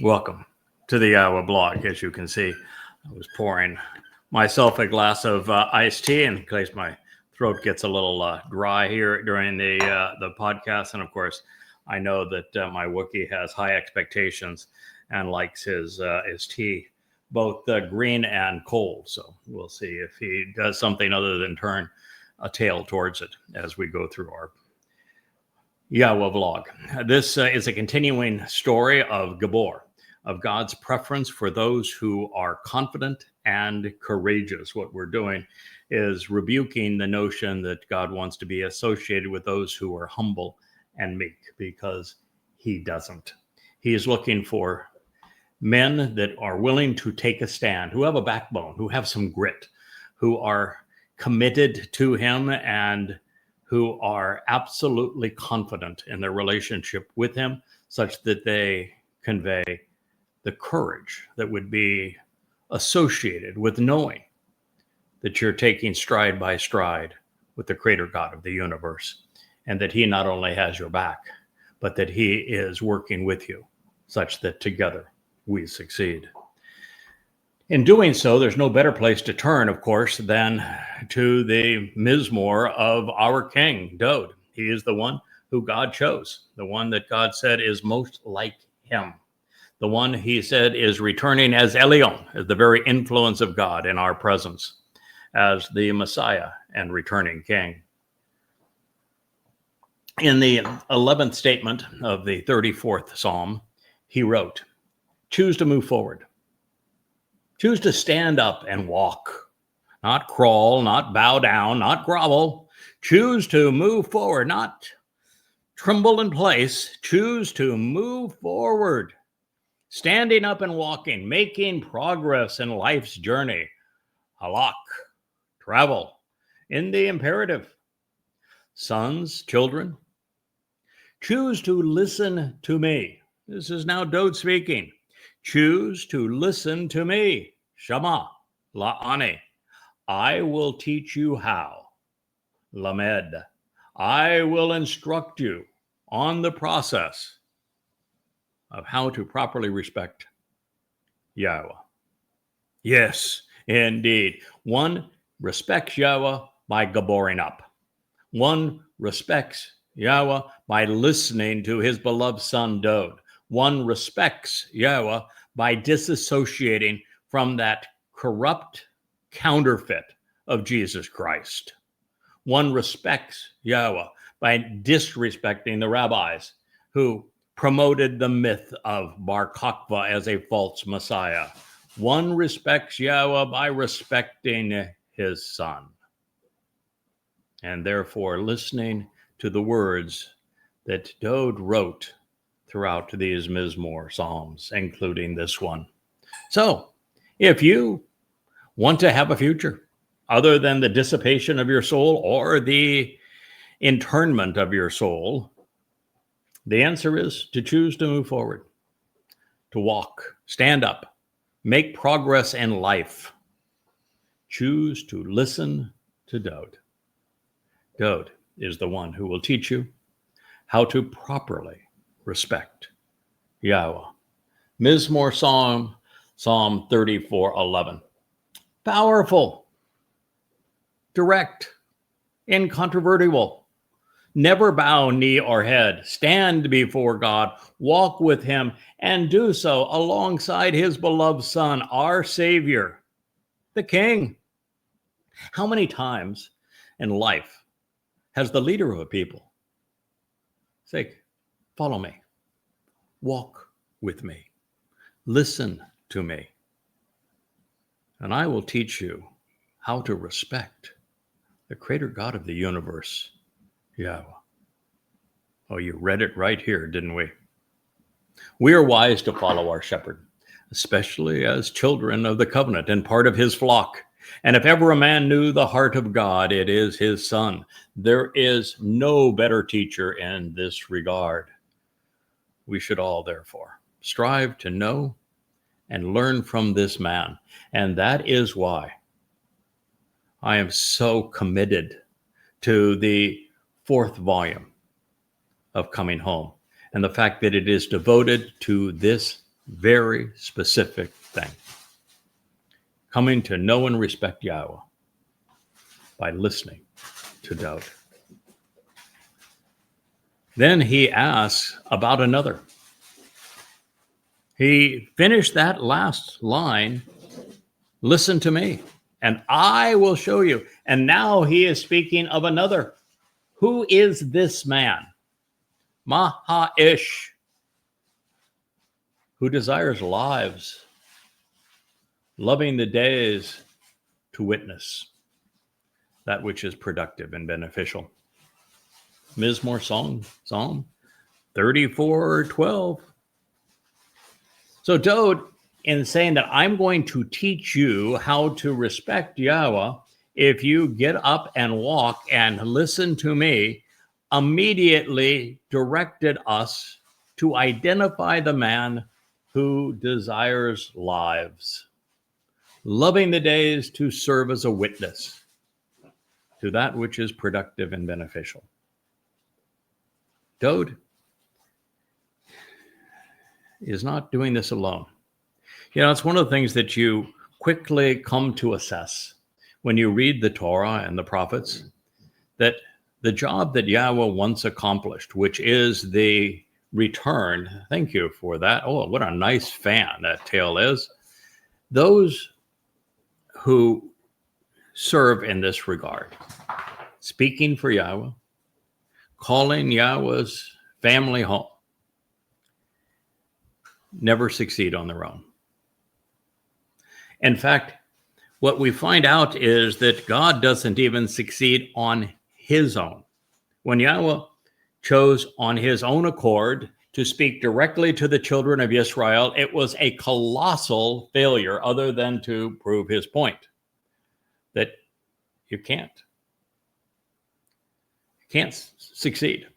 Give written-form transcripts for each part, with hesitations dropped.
Welcome to the YAHOWAH blog. As you can see, I was pouring myself a glass of iced tea in case my throat gets a little dry here during the podcast. And of course, I know that my Wookiee has high expectations and likes his tea, both green and cold. So we'll see if he does something other than turn a tail towards it as we go through our YAHOWAH vlog. This is a continuing story of Gibowr, of God's preference for those who are confident and courageous. What we're doing is rebuking the notion that God wants to be associated with those who are humble and meek, because he doesn't. He is looking for men that are willing to take a stand, who have a backbone, who have some grit, who are committed to him, and who are absolutely confident in their relationship with him, such that they convey the courage that would be associated with knowing that you're taking stride by stride with the creator God of the universe, and that he not only has your back, but that he is working with you such that together we succeed. In doing so, there's no better place to turn, of course, than to the Mizmowr of our king, Dowd. He is the one who God chose, the one that God said is most like him, the one he said is returning as Elyon, as the very influence of God in our presence, as the Messiah and returning king. In the 11th statement of the 34th Psalm, he wrote, "Choose to move forward. Choose to stand up and walk, not crawl, not bow down, not grovel. Choose to move forward, not tremble in place. Choose to move forward, standing up and walking, making progress in life's journey. Halak, travel, in the imperative. Sons, children, choose to listen to me." This is now Dowd speaking. "Choose to listen to me. Shama, la'ani. I will teach you how. Lamed. I will instruct you on the process of how to properly respect YAHOWAH." Yes, indeed. One respects YAHOWAH by Gibowring up. One respects YAHOWAH by listening to his beloved son Dowd. One respects YAHOWAH by disassociating from that corrupt counterfeit of Jesus Christ. One respects YAHOWAH by disrespecting the rabbis who promoted the myth of Bar Kokhba as a false Messiah. One respects YAHOWAH by respecting his son, and therefore listening to the words that Dowd wrote throughout these Mizmowr Psalms, including this one. So, if you want to have a future other than the dissipation of your soul or the internment of your soul, the answer is to choose to move forward, to walk, stand up, make progress in life. Choose to listen to Dowd. Dowd is the one who will teach you how to properly respect YAHOWAH. Mizmowr Psalm 34:11. Powerful, direct, incontrovertible. Never bow knee or head. Stand before God, walk with him, and do so alongside his beloved Son, our Savior, the King. How many times in life has the leader of a people said, "Follow me, walk with me, listen to me, and I will teach you how to respect the creator God of the universe, YAHOWAH." Oh, you read it right here, didn't we? We are wise to follow our shepherd, especially as children of the covenant and part of his flock. And if ever a man knew the heart of God, it is his son. There is no better teacher in this regard. We should all, therefore, strive to know and learn from this man. And that is why I am so committed to the 4th volume of Coming Home, and the fact that it is devoted to this very specific thing. Coming to know and respect Yahweh by listening to Dowd. Then he asks about another. He finished that last line, listen to me, and I will show you. And now he is speaking of another. Who is this man? Maha'ish, who desires lives, loving the days to witness that which is productive and beneficial. Mizmowr Psalm 34:12. So Dowd, in saying that I'm going to teach you how to respect Yahweh if you get up and walk and listen to me, immediately directed us to identify the man who desires lives, loving the days to serve as a witness to that which is productive and beneficial. Dowd is not doing this alone. You know, it's one of the things that you quickly come to assess when you read the Torah and the prophets, that the job that Yahweh once accomplished, which is the return, thank you for that. Oh, what a nice fan that tail is. Those who serve in this regard, speaking for Yahweh, calling Yahweh's family home, never succeed on their own. In fact, what we find out is that God doesn't even succeed on his own. When Yahweh chose on his own accord to speak directly to the children of Yisrael, it was a colossal failure, other than to prove his point that you can't succeed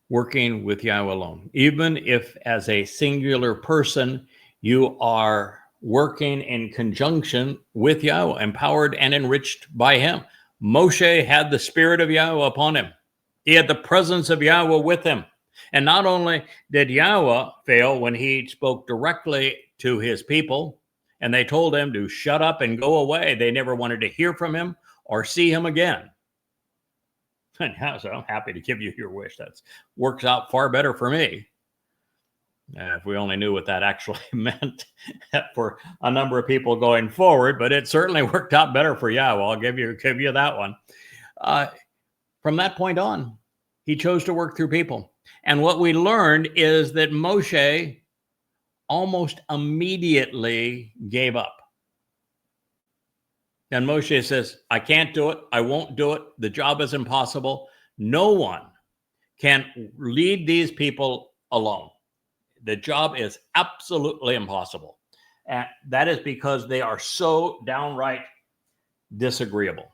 working with Yahweh alone. Even if as a singular person, you are working in conjunction with Yahweh, empowered and enriched by him. Moshe had the spirit of Yahweh upon him. He had the presence of Yahweh with him. And not only did Yahweh fail when he spoke directly to his people, and they told him to shut up and go away, they never wanted to hear from him or see him again. And so I'm happy to give you your wish. That works out far better for me. If we only knew what that actually meant for a number of people going forward, but it certainly worked out better for Yahweh. I'll give you that one. From that point on, he chose to work through people. And what we learned is that Moshe almost immediately gave up. And Moshe says, I can't do it. I won't do it. The job is impossible. No one can lead these people alone. The job is absolutely impossible. And that is because they are so downright disagreeable.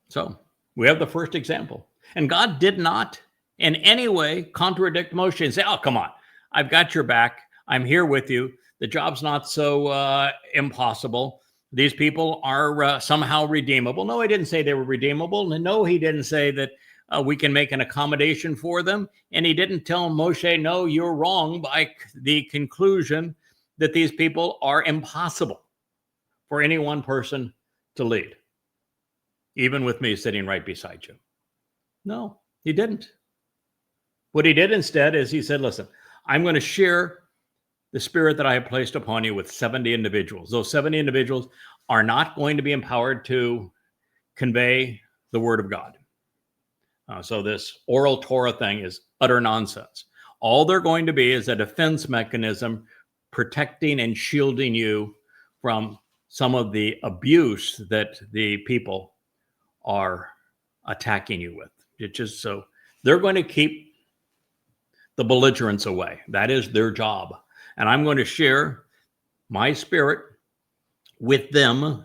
So we have the first example. And God did not in any way contradict Moshe and say, oh, come on, I've got your back. I'm here with you. The job's not so impossible. These people are somehow redeemable. No, he didn't say they were redeemable. No, he didn't say that we can make an accommodation for them. And he didn't tell Moshe, no, you're wrong, by the conclusion that these people are impossible for any one person to lead, even with me sitting right beside you. No, he didn't. What he did instead is he said, listen, I'm going to share the spirit that I have placed upon you with 70 individuals. Those 70 individuals are not going to be empowered to convey the word of God. So this oral Torah thing is utter nonsense. All they're going to be is a defense mechanism protecting and shielding you from some of the abuse that the people are attacking you with. It's just so they're going to keep the belligerents away. That is their job. And I'm going to share my spirit with them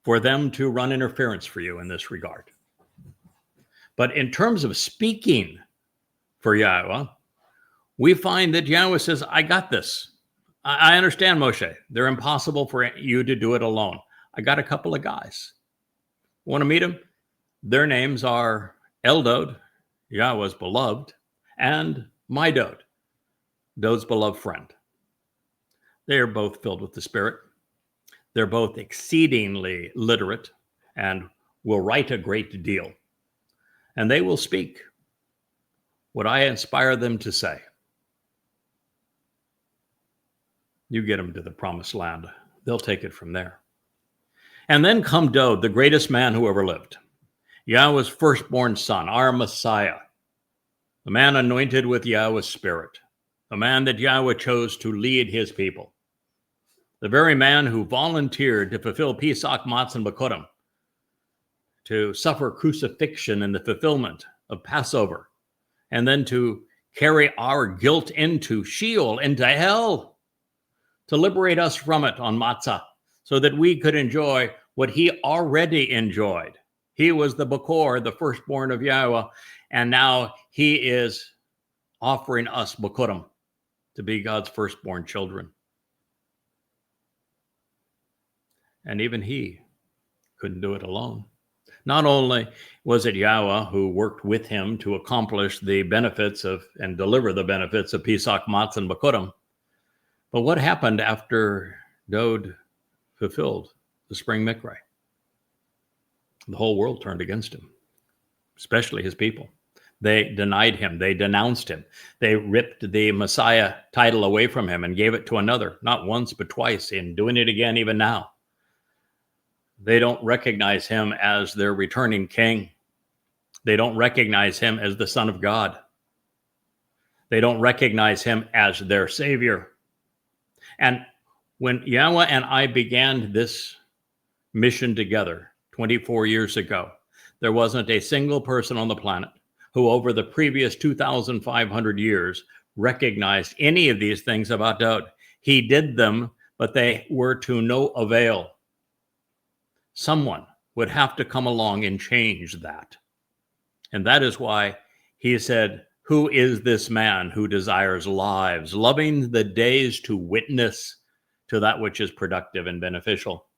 for them to run interference for you in this regard. But in terms of speaking for Yahweh, we find that Yahweh says, I got this. I understand, Moshe. They're impossible for you to do it alone. I got a couple of guys. Want to meet them? Their names are Eldad, Yahweh's beloved, and my Dowd, Dowd's beloved friend. They are both filled with the Spirit. They're both exceedingly literate and will write a great deal. And they will speak what I inspire them to say. You get them to the promised land. They'll take it from there. And then come Dowd, the greatest man who ever lived. Yahweh's firstborn son, our Messiah. The man anointed with Yahweh's Spirit. The man that Yahweh chose to lead his people. The very man who volunteered to fulfill Pesach, Matzah, and Bekurim, to suffer crucifixion in the fulfillment of Passover, and then to carry our guilt into Sheol, into hell, to liberate us from it on Matzah, so that we could enjoy what he already enjoyed. He was the Bekor, the firstborn of Yahweh, and now he is offering us Bekurim to be God's firstborn children. And even he couldn't do it alone. Not only was it Yahweh who worked with him to accomplish the benefits of and deliver the benefits of Pesach, Matzah, and Bekurim, but what happened after Dowd fulfilled the spring Mikra? The whole world turned against him, especially his people. They denied him. They denounced him. They ripped the Messiah title away from him and gave it to another, not once, but twice, and doing it again even now. They don't recognize him as their returning king. They don't recognize him as the Son of God. They don't recognize him as their Savior. And when Yahweh and I began this mission together 24 years ago, there wasn't a single person on the planet who over the previous 2,500 years recognized any of these things about Dowd. He did them, but they were to no avail. Someone would have to come along and change that. And that is why he said, "Who is this man who desires lives, loving the days to witness to that which is productive and beneficial?"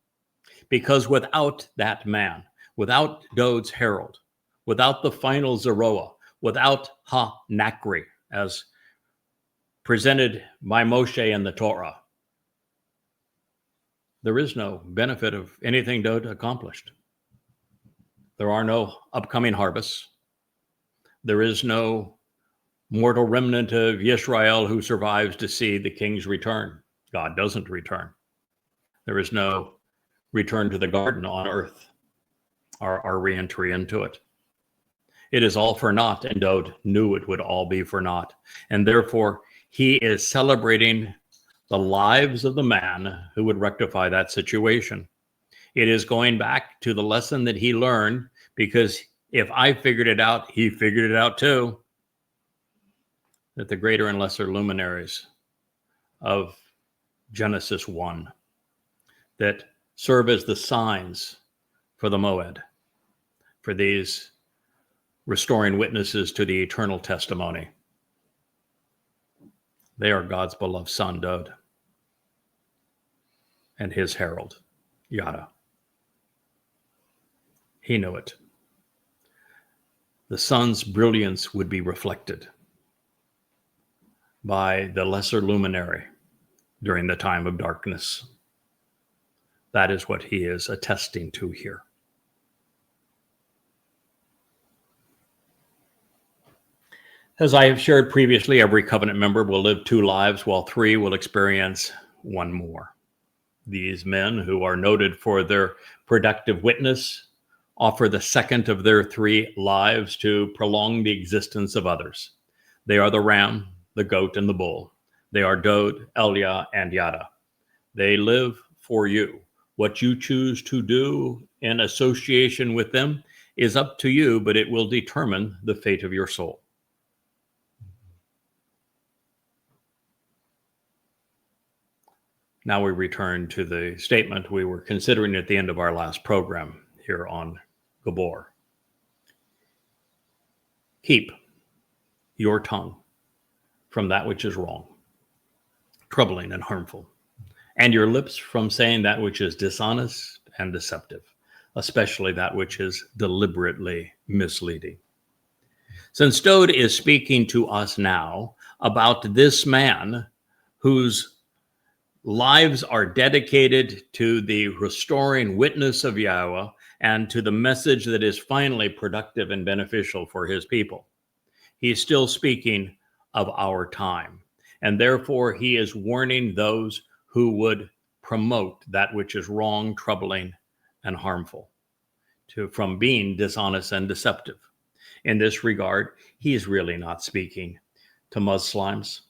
Because without that man, without Dowd's herald, without the final Zarowa, without HaNakri, as presented by Moshe in the Towrah, there is no benefit of anything Dowd accomplished. There are no upcoming harvests. There is no mortal remnant of Yisrael who survives to see the king's return. God doesn't return. There is no return to the garden on earth, our re-entry into it. It is all for naught, and Dowd knew it would all be for naught. And therefore, he is celebrating the lives of the man who would rectify that situation. It is going back to the lesson that he learned, because if I figured it out, he figured it out too, that the greater and lesser luminaries of Genesis 1 that serve as the signs for the Moed, for these restoring witnesses to the eternal testimony. They are God's beloved son, Dowd, and his herald, Yada. He knew it. The sun's brilliance would be reflected by the lesser luminary during the time of darkness. That is what he is attesting to here. As I have shared previously, every covenant member will live 2 lives, while 3 will experience 1 more. These men, who are noted for their productive witness, offer the second of their 3 lives to prolong the existence of others. They are the ram, the goat, and the bull. They are Dowd, Elia, and Yada. They live for you. What you choose to do in association with them is up to you, but it will determine the fate of your soul. Now we return to the statement we were considering at the end of our last program here on Gibowr. Keep your tongue from that which is wrong, troubling, and harmful, and your lips from saying that which is dishonest and deceptive, especially that which is deliberately misleading. Since Dowd is speaking to us now, about this man whose lives are dedicated to the restoring witness of Yahweh and to the message that is finally productive and beneficial for his people. He's still speaking of our time, and therefore he is warning those who would promote that which is wrong, troubling, and harmful from being dishonest and deceptive. In this regard, he is really not speaking to Muslims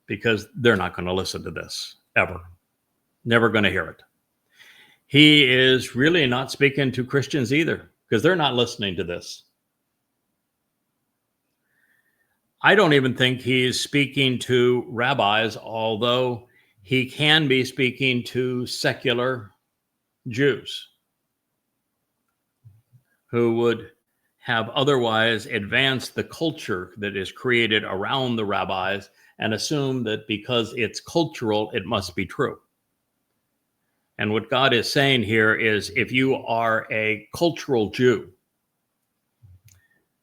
because they're not going to listen to this ever. Never going to hear it. He is really not speaking to Christians either because they're not listening to this. I don't even think he's speaking to rabbis, although he can be speaking to secular Jews who would have otherwise advanced the culture that is created around the rabbis and assume that because it's cultural, it must be true. And what God is saying here is if you are a cultural Jew,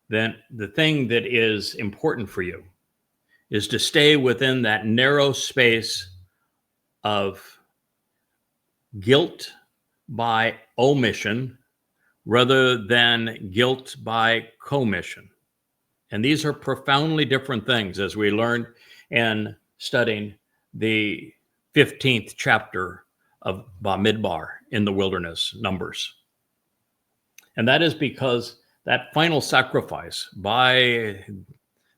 then the thing that is important for you is to stay within that narrow space of guilt by omission rather than guilt by commission. And these are profoundly different things, as we learned in studying the 15th chapter of Bamidbar in the wilderness, Numbers. And that is because that final sacrifice by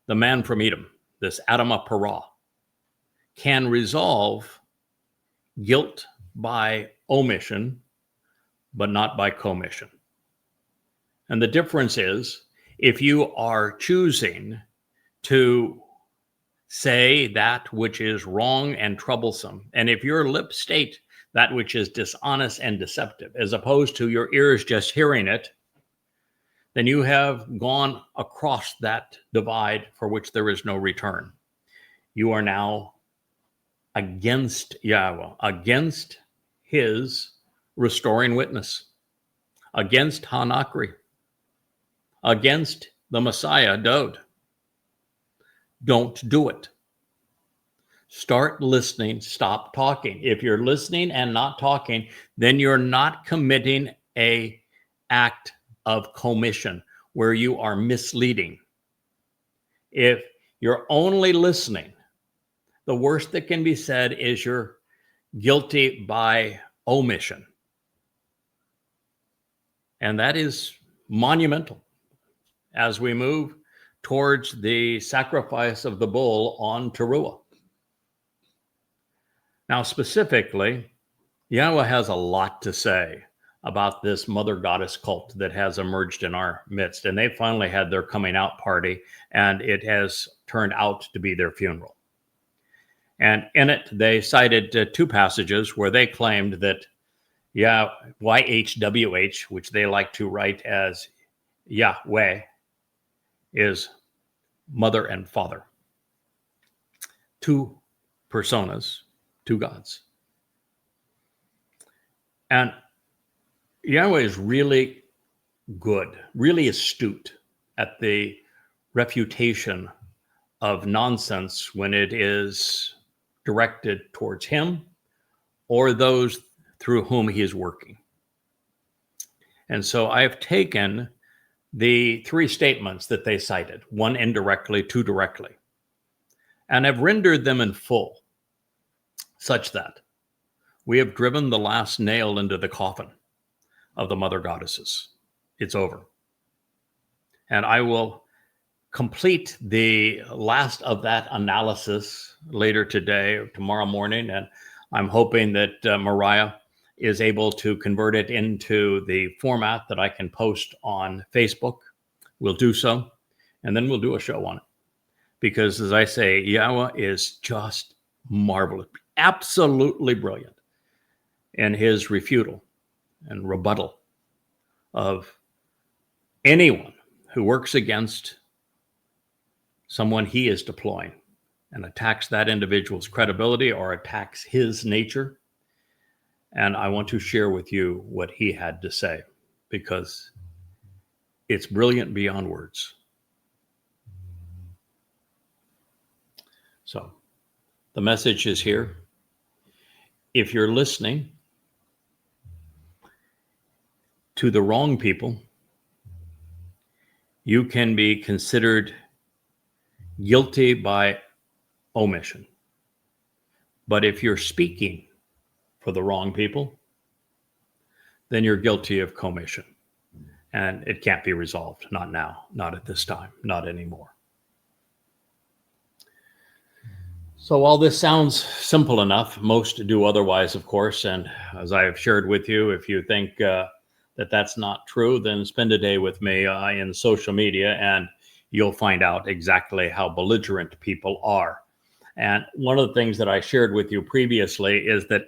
the man from Edom, this Adamah Parah, can resolve guilt by omission, but not by commission. And the difference is, if you are choosing to say that which is wrong and troublesome, and if your lips state that which is dishonest and deceptive, as opposed to your ears just hearing it, then you have gone across that divide for which there is no return. You are now against Yahweh, against his restoring witness, against HaNakri, against the Messiah, Dowd. Don't do it. Start listening, stop talking. If you're listening and not talking, then you're not committing an act of commission where you are misleading. If you're only listening, the worst that can be said is you're guilty by omission. And that is monumental as we move towards the sacrifice of the bull on Towrah. Now, specifically, Yahweh has a lot to say about this mother goddess cult that has emerged in our midst. And they finally had their coming out party, and it has turned out to be their funeral. And in it, they cited two passages where they claimed that YHWH, which they like to write as Yahweh, is mother and father. Two personas, two gods. And Yahweh is really good, really astute at the refutation of nonsense when it is directed towards him or those through whom he is working. And so I have taken the three statements that they cited, one indirectly, two directly, and have rendered them in full, such that we have driven the last nail into the coffin of the mother goddesses. It's over. And I will complete the last of that analysis later today or tomorrow morning. And I'm hoping that Mariah is able to convert it into the format that I can post on Facebook. We'll do so. And then we'll do a show on it. Because as I say, Yahweh is just marvelous, absolutely brilliant in his refutal and rebuttal of anyone who works against someone he is deploying and attacks that individual's credibility or attacks his nature. And I want to share with you what he had to say, because it's brilliant beyond words. So the message is here. If you're listening to the wrong people, you can be considered guilty by omission. But if you're speaking for the wrong people, then you're guilty of commission. And it can't be resolved. Not now, not at this time, not anymore. So while this sounds simple enough, most do otherwise, of course. And as I have shared with you, if you think that that's not true, then spend a day with me in social media and you'll find out exactly how belligerent people are. And one of the things that I shared with you previously is that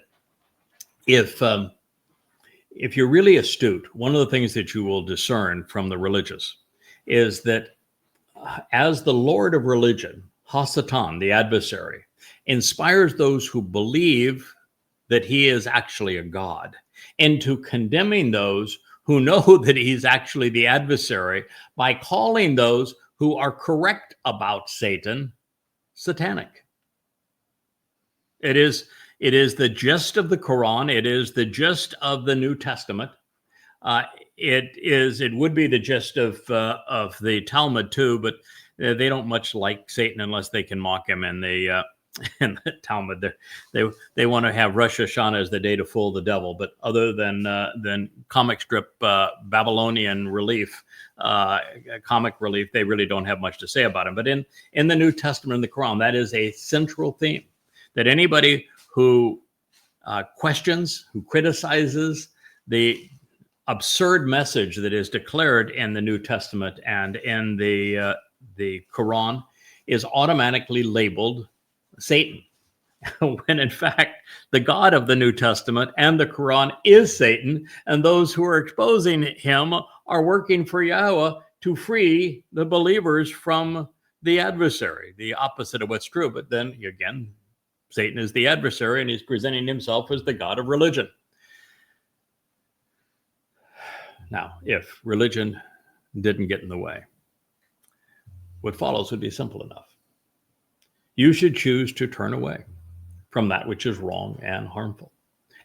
if you're really astute, one of the things that you will discern from the religious is that as the Lord of religion, Hasatan, the adversary, inspires those who believe that he is actually a god into condemning those who know that he's actually the adversary by calling those who are correct about Satan satanic. It is the gist of the Quran. It is the gist of the New Testament. It would be the gist of the Talmud too, but they don't much like Satan unless they can mock him. And the Talmud, they want to have Rosh Hashanah as the day to fool the devil. But other than comic strip Babylonian relief, comic relief, they really don't have much to say about him. But in the New Testament, in the Quran, that is a central theme, that anybody who questions, who criticizes the absurd message that is declared in the New Testament and in the Quran is automatically labeled Satan, when in fact the God of the New Testament and the Quran is Satan, and those who are exposing him are working for Yahweh to free the believers from the adversary, the opposite of what's true. But then again, Satan is the adversary and he's presenting himself as the God of religion. Now, if religion didn't get in the way, what follows would be simple enough. You should choose to turn away from that which is wrong and harmful.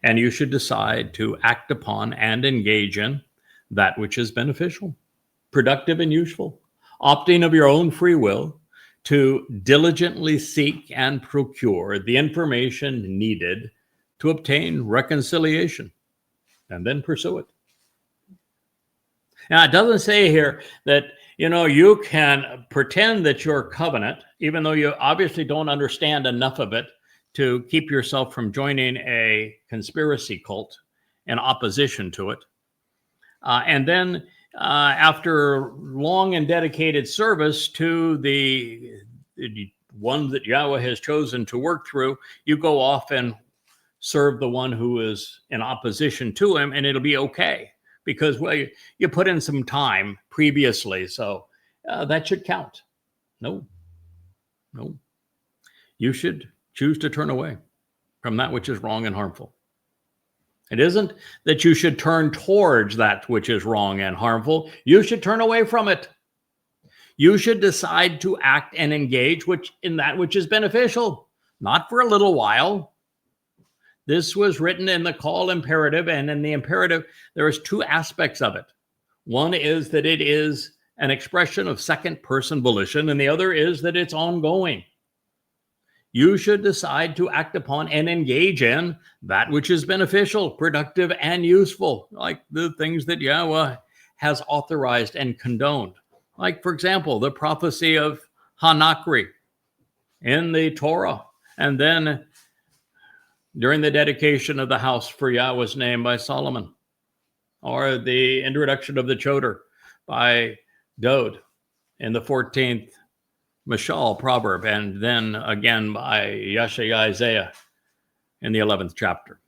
And you should decide to act upon and engage in that which is beneficial, productive, and useful, opting of your own free will to diligently seek and procure the information needed to obtain reconciliation and then pursue it. Now, it doesn't say here that, you can pretend that you're covenant, even though you obviously don't understand enough of it to keep yourself from joining a conspiracy cult in opposition to it. And then after long and dedicated service to the one that Yahweh has chosen to work through, you go off and serve the one who is in opposition to him, and it'll be okay. Because, well, you put in some time previously, so that should count. No. You should choose to turn away from that which is wrong and harmful. It isn't that you should turn towards that which is wrong and harmful. You should turn away from it. You should decide to act and engage in that which is beneficial, not for a little while. This was written in the call imperative, and in the imperative, there is two aspects of it. One is that it is an expression of second person volition, and the other is that it's ongoing. You should decide to act upon and engage in that which is beneficial, productive, and useful, like the things that Yahweh has authorized and condoned. Like, for example, the prophecy of HaNakri in the Towrah, and then during the dedication of the house for Yahweh's name by Solomon, or the introduction of the Choter by Dowd in the 14th Mashal proverb, and then again by Isaiah in the 11th chapter.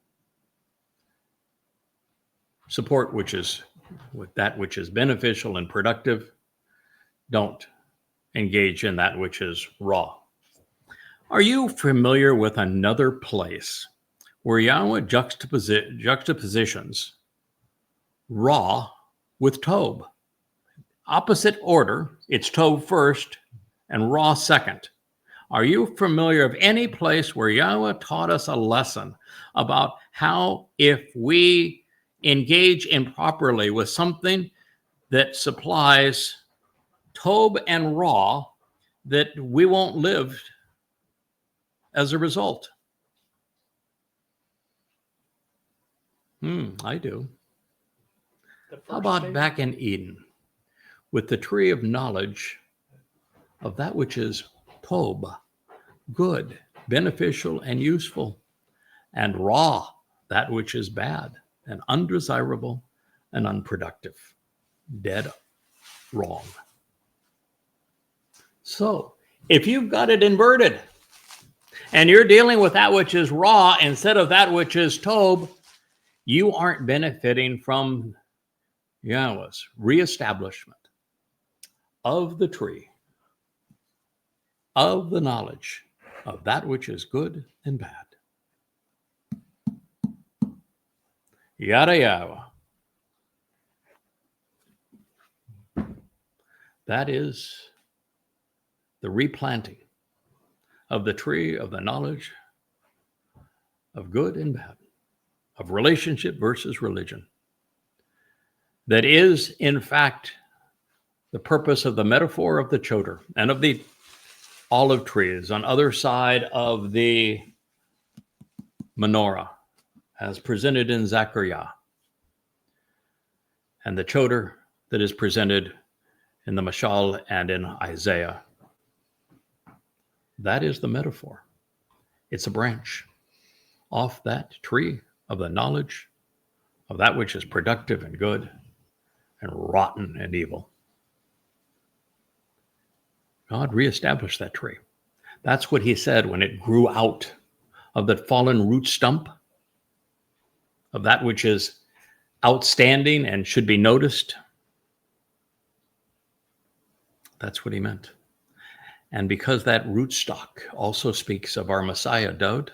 Support with that which is beneficial and productive. Don't engage in that which is raw. Are you familiar with another place where Yahweh juxtapositions raw with towb? Opposite order, it's towb first and raw second. Are you familiar of any place where Yahweh taught us a lesson about how if we engage improperly with something that supplies towb and raw, that we won't live as a result? I do. How about back in Eden with the tree of knowledge of that which is towb, good, beneficial, and useful, and raw, that which is bad and undesirable and unproductive, dead wrong. So if you've got it inverted and you're dealing with that which is raw instead of that which is towb, you aren't benefiting from Yahweh's reestablishment of the tree, of the knowledge of that which is good and bad. YadaYahowah. That is the replanting of the tree of the knowledge of good and bad, of relationship versus religion. That is, in fact, the purpose of the metaphor of the Choter and of the olive trees on other side of the menorah, as presented in Zechariah, and the Choter that is presented in the Mashal and in Isaiah. That is the metaphor. It's a branch off that tree of the knowledge of that which is productive and good and rotten and evil. God reestablished that tree. That's what he said when it grew out of the fallen root stump of that which is outstanding and should be noticed. That's what he meant. And because that rootstock also speaks of our Messiah, Dowd,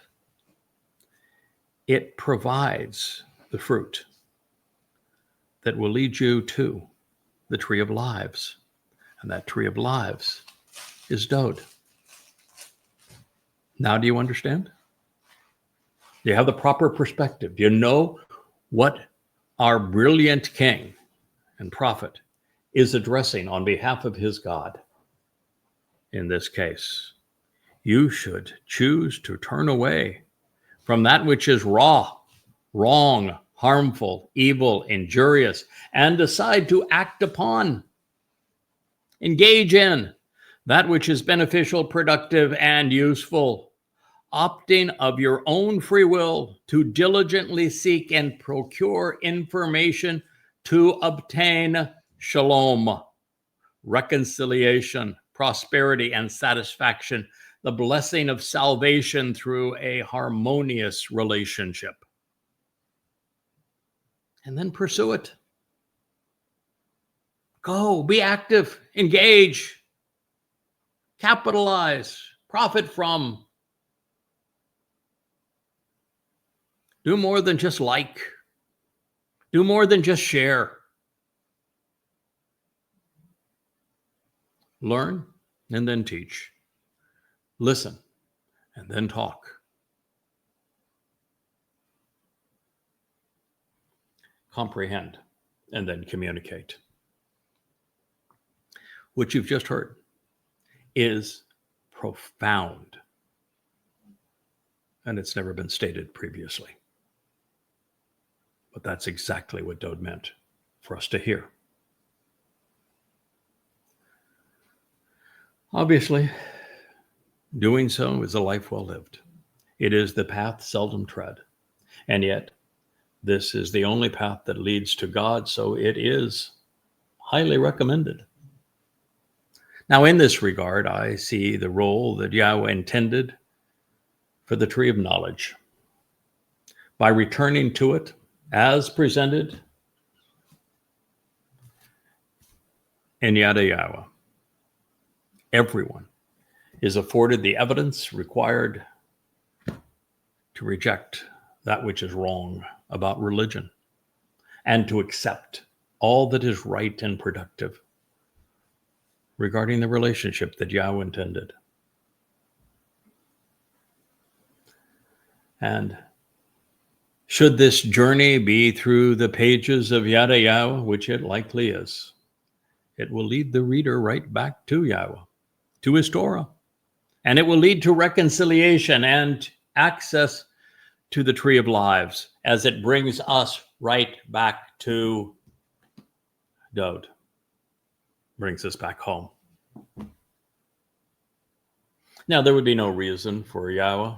it provides the fruit that will lead you to the tree of lives. And that tree of lives is Dowd. Now, do you understand? Do you have the proper perspective? Do you know what our brilliant king and prophet is addressing on behalf of his God? In this case, you should choose to turn away from that which is raw, wrong, harmful, evil, injurious, and decide to act upon, engage in that which is beneficial, productive, and useful, opting of your own free will to diligently seek and procure information to obtain shalom, reconciliation, prosperity, and satisfaction, the blessing of salvation through a harmonious relationship. And then pursue it. Go, be active, engage, capitalize, profit from. Do more than just like. Do more than just share. Learn and then teach. Listen and then talk. Comprehend and then communicate. What you've just heard is profound, and it's never been stated previously. But that's exactly what Dowd meant for us to hear. Obviously, doing so is a life well lived. It is the path seldom tread. And yet, this is the only path that leads to God, so it is highly recommended. Now, in this regard, I see the role that Yahweh intended for the tree of knowledge. By returning to it as presented in YadaYahowah, everyone is afforded the evidence required to reject that which is wrong about religion and to accept all that is right and productive regarding the relationship that Yahweh intended. And should this journey be through the pages of YadaYahowah, which it likely is, it will lead the reader right back to Yahweh, to his Torah. And it will lead to reconciliation and access to the tree of lives as it brings us right back to Dowd, brings us back home. Now, there would be no reason for Yahweh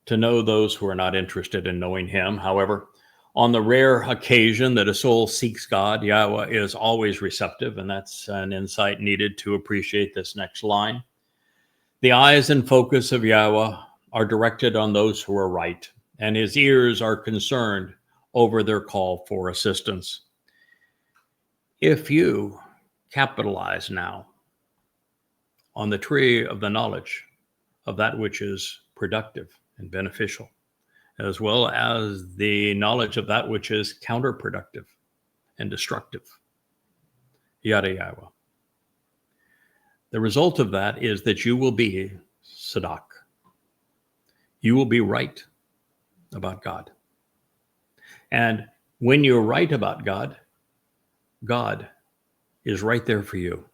to know those who are not interested in knowing him. However, on the rare occasion that a soul seeks God, Yahweh is always receptive, and that's an insight needed to appreciate this next line. The eyes and focus of Yahweh are directed on those who are right, and his ears are concerned over their call for assistance. If you capitalize now on the tree of the knowledge of that which is productive and beneficial, as well as the knowledge of that which is counterproductive and destructive, YadaYahowah, the result of that is that you will be Sadak. You will be right about God. And when you're right about God, God is right there for you.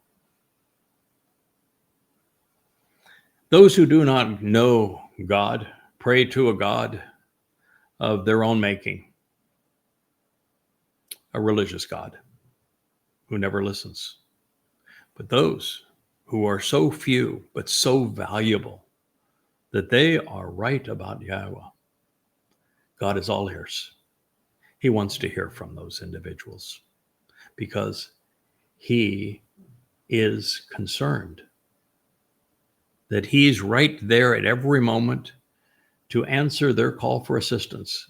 Those who do not know God pray to a God of their own making, a religious God who never listens. But those who are so few but so valuable that they are right about Yahweh, God is all ears. He wants to hear from those individuals because he is concerned that he's right there at every moment to answer their call for assistance.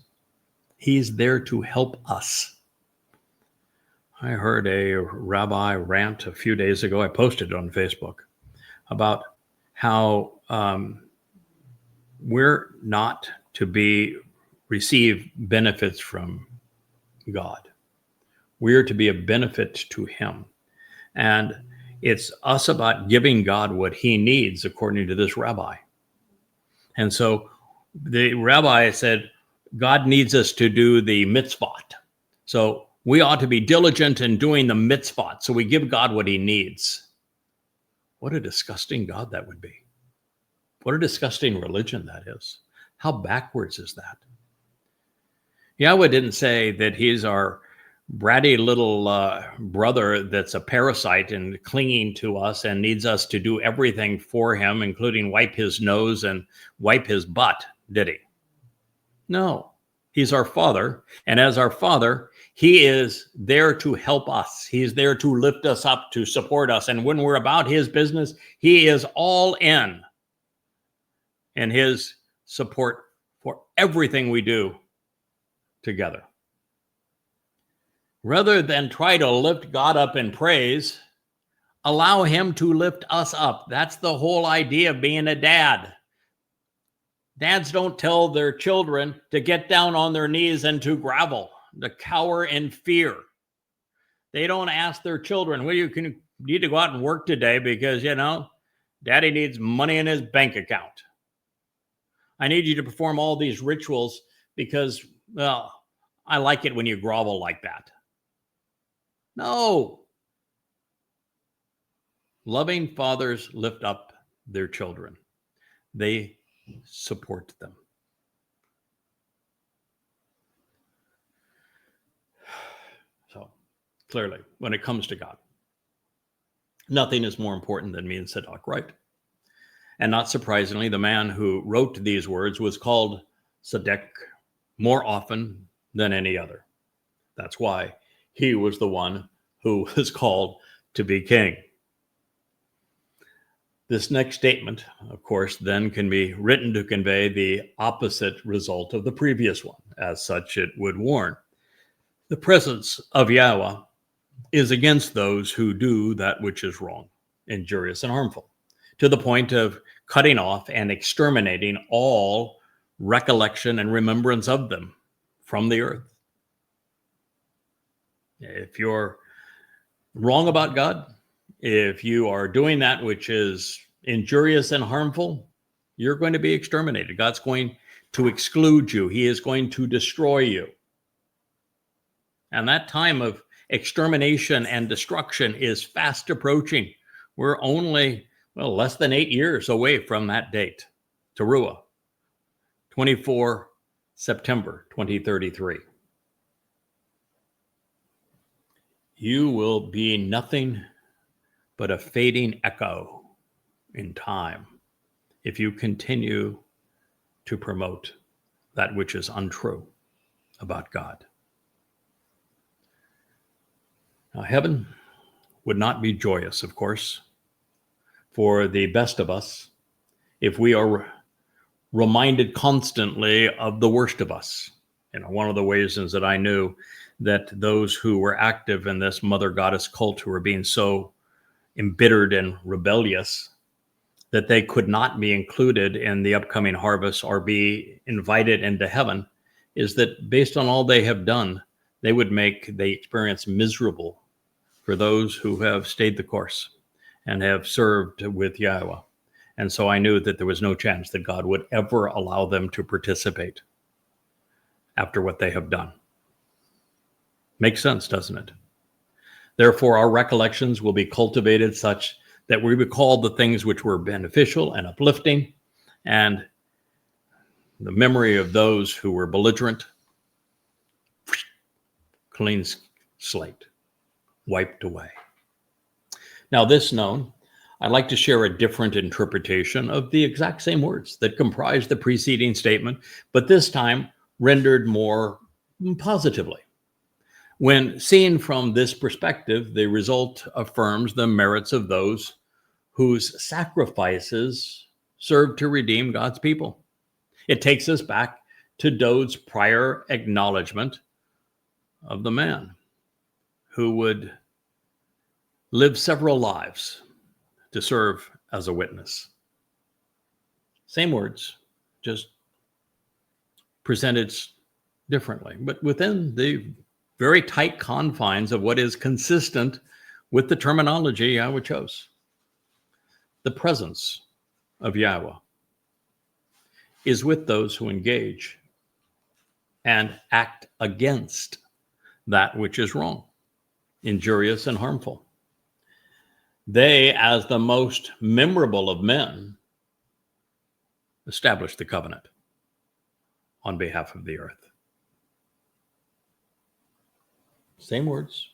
He's there to help us. I heard a rabbi rant a few days ago. I posted it on Facebook about how we're not to receive benefits from God. We're to be a benefit to him. And it's us about giving God what he needs, according to this rabbi. And so the rabbi said, God needs us to do the mitzvot. So we ought to be diligent in doing the mitzvot. So we give God what he needs. What a disgusting God that would be. What a disgusting religion that is. How backwards is that? Yahweh didn't say that he's our bratty little brother that's a parasite and clinging to us and needs us to do everything for him, including wipe his nose and wipe his butt, did he? No, he's our father. And as our father, he is there to help us. He's there to lift us up, to support us. And when we're about his business, he is all in his support for everything we do together. Rather than try to lift God up in praise, allow him to lift us up. That's the whole idea of being a dad. Dads don't tell their children to get down on their knees and to grovel, to cower in fear. They don't ask their children, well, you need to go out and work today because, daddy needs money in his bank account. I need you to perform all these rituals because, well, I like it when you grovel like that. No. Loving fathers lift up their children. They support them. So, clearly, when it comes to God, nothing is more important than me and Sadak, right? And not surprisingly, the man who wrote these words was called Sadak more often than any other. That's why he was the one who was called to be king. This next statement, of course, then can be written to convey the opposite result of the previous one. As such, it would warn. The presence of Yahweh is against those who do that which is wrong, injurious, and harmful, to the point of cutting off and exterminating all recollection and remembrance of them from the earth. If you're wrong about God, if you are doing that which is injurious and harmful, you're going to be exterminated. God's going to exclude you. He is going to destroy you. And that time of extermination and destruction is fast approaching. We're only, less than 8 years away from that date. Towrah, 24 September 2033. You will be nothing but a fading echo in time if you continue to promote that which is untrue about God. Now, heaven would not be joyous, of course, for the best of us if we are reminded constantly of the worst of us. One of the ways is that I knew that those who were active in this mother goddess cult, who were being so embittered and rebellious that they could not be included in the upcoming harvest or be invited into heaven, is that based on all they have done, they would make the experience miserable for those who have stayed the course and have served with YAHOWAH. And so I knew that there was no chance that God would ever allow them to participate after what they have done. Makes sense, doesn't it? Therefore, our recollections will be cultivated such that we recall the things which were beneficial and uplifting, and the memory of those who were belligerent, clean slate, wiped away. Now, this known, I'd like to share a different interpretation of the exact same words that comprise the preceding statement, but this time rendered more positively. When seen from this perspective, the result affirms the merits of those whose sacrifices served to redeem God's people. It takes us back to Dowd's prior acknowledgement of the man who would live several lives to serve as a witness. Same words, just presented differently, but within the very tight confines of what is consistent with the terminology YAHOWAH chose. The presence of YAHOWAH is with those who engage and act against that which is wrong, injurious, and harmful. They, as the most memorable of men, established the covenant on behalf of the earth. Same words,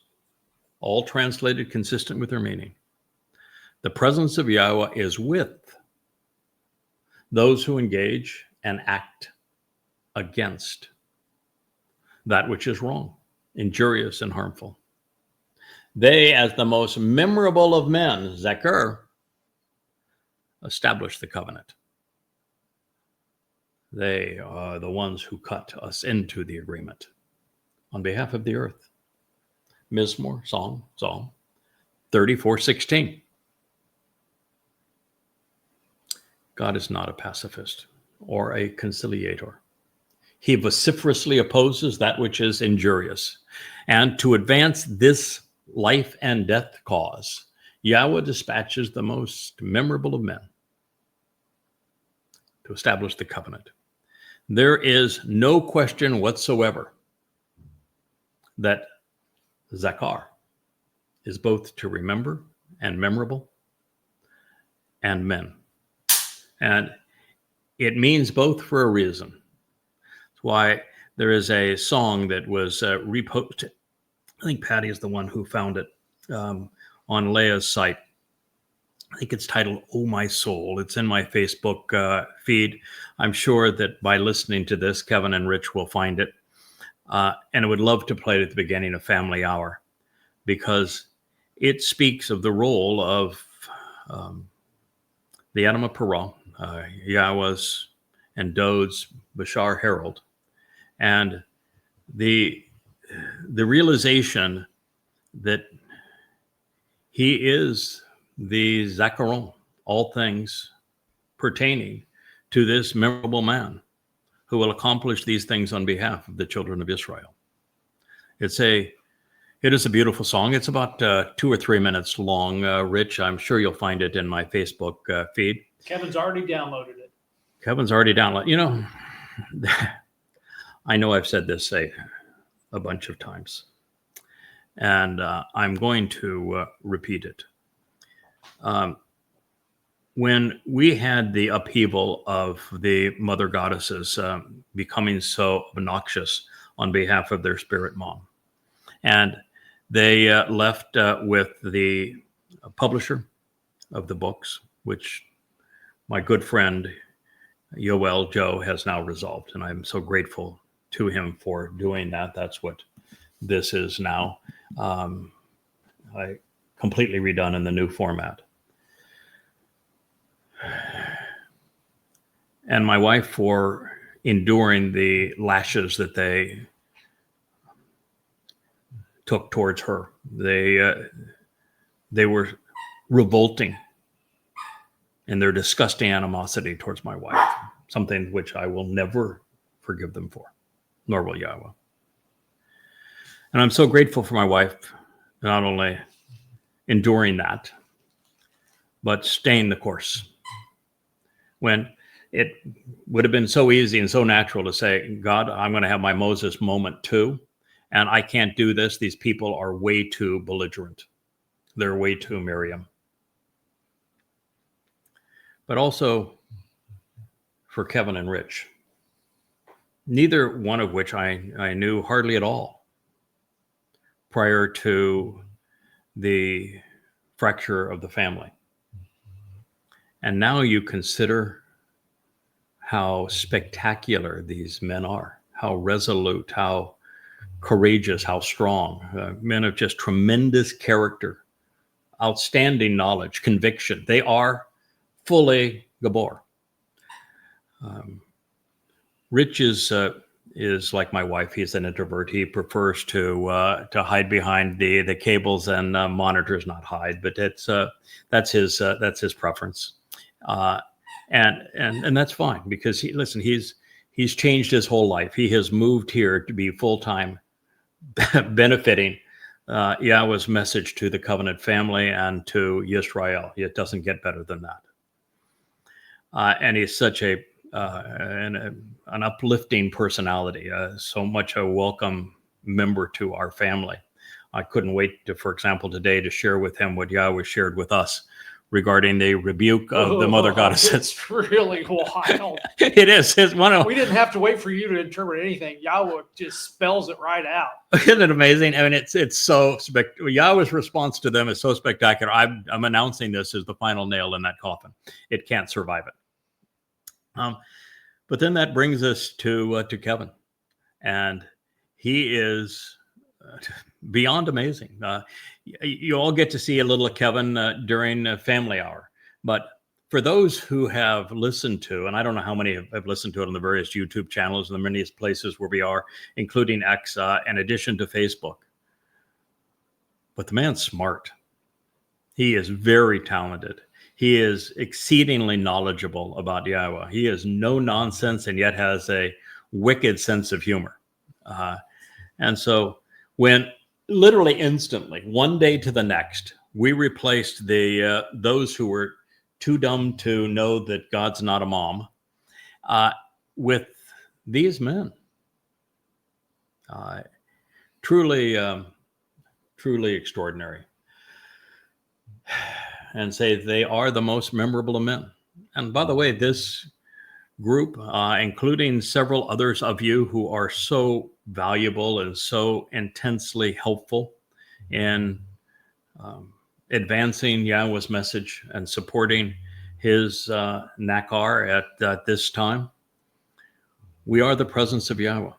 all translated consistent with their meaning. The presence of YAHOWAH is with those who engage and act against that which is wrong, injurious, and harmful. They, as the most memorable of men, Zaker, established the covenant. They are the ones who cut us into the agreement on behalf of the earth. Mizmowr, Psalm 34:16. God is not a pacifist or a conciliator. He vociferously opposes that which is injurious. And to advance this life and death cause, YAHOWAH dispatches the most memorable of men to establish the covenant. There is no question whatsoever that Zakar is both to remember and memorable and men. And it means both for a reason. That's why there is a song that was reposted. I think Patty is the one who found it on Leah's site. I think it's titled, "Oh My Soul." It's in my Facebook feed. I'm sure that by listening to this, Kevin and Rich will find it. And I would love to play it at the beginning of Family Hour, because it speaks of the role of the Adam of Perah, YAHOWAH's and Dowd's Bashar Herald, and the realization that he is the Zakaron, all things pertaining to this memorable man who will accomplish these things on behalf of the children of Yisrael. It is a beautiful song. It's about 2 or 3 minutes long. Rich, I'm sure you'll find it in my Facebook feed. Kevin's already downloaded it. Kevin's already downloaded. I know I've said this a bunch of times, and I'm going to repeat it. When we had the upheaval of the mother goddesses becoming so obnoxious on behalf of their spirit mom, and they left with the publisher of the books, which my good friend Yoel Joe has now resolved, and I'm so grateful to him for doing that. That's what this is now. I completely redone in the new format. And my wife for enduring the lashes that they took towards her. They were revolting in their disgusting animosity towards my wife, something which I will never forgive them for, nor will Yahweh. And I'm so grateful for my wife, not only enduring that, but staying the course. When it would have been so easy and so natural to say, God, I'm going to have my Moses moment too, and I can't do this. These people are way too belligerent. They're way too Miriam. But also for Kevin and Rich, neither one of which I knew hardly at all prior to the fracture of the family. And now you consider how spectacular these men are, how resolute, how courageous, how strong, men of just tremendous character, outstanding knowledge, conviction. They are fully Gibowr. Rich is like my wife. He's an introvert. He prefers to hide behind the cables and monitors, not hide, but that's his preference. And that's fine, because he's changed his whole life. He has moved here to be full-time benefiting Yahweh's message to the covenant family and to Yisrael. It doesn't get better than that. And he's such an uplifting personality, so much a welcome member to our family. I couldn't wait to, for example, today to share with him what Yahweh shared with us regarding the rebuke of the mother goddesses. It's really wild. It is. It's we didn't have to wait for you to interpret anything. Yahweh just spells it right out. Isn't it amazing? I mean, it's so spectacular. Yahweh's response to them is so spectacular. I'm announcing this as the final nail in that coffin. It can't survive it. But then that brings us to Kevin, and he is beyond amazing. You all get to see a little of Kevin during family hour, but for those who have listened to, and I don't know how many have listened to it on the various YouTube channels and the many places where we are, including X, in addition to Facebook. But the man's smart. He is very talented. He is exceedingly knowledgeable about Yahweh. He is no nonsense and yet has a wicked sense of humor. And so when literally instantly, one day to the next, we replaced those who were too dumb to know that God's not a mom with these men. Truly extraordinary. And say they are the most memorable of men. And by the way, this group, including several others of you who are so valuable and so intensely helpful in advancing Yahweh's message and supporting his Nakry at this time, we are the presence of Yahweh.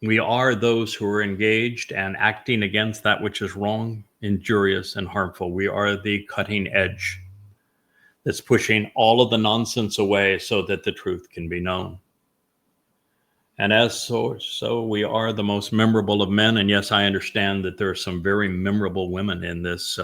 We are those who are engaged and acting against that which is wrong, injurious, and harmful. We are the cutting edge that's pushing all of the nonsense away so that the truth can be known. And as so we are the most memorable of men. And yes, I understand that there are some very memorable women in this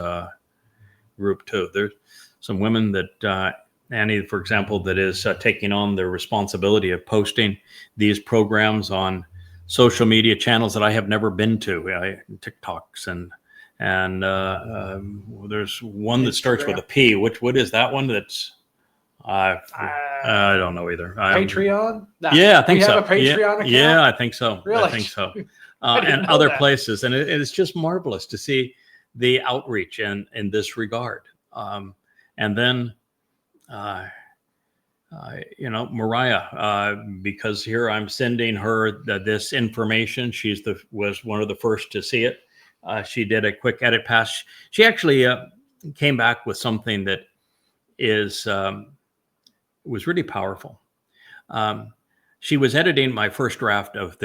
group too. There's some women that, Annie, for example, that is taking on the responsibility of posting these programs on social media channels that I have never been to, TikToks and there's one that starts with a P. What is that one? That's I don't know either. Patreon? Nah, Yeah, I think so. We have a Patreon account? Yeah, I think so. Really? I think so. didn't And know other that. places. And it's just marvelous to see the outreach in this regard. And then, Mariah, because here I'm sending her this information. Was one of the first to see it. She did a quick edit pass. She actually came back with something that was really powerful. She was editing my first draft of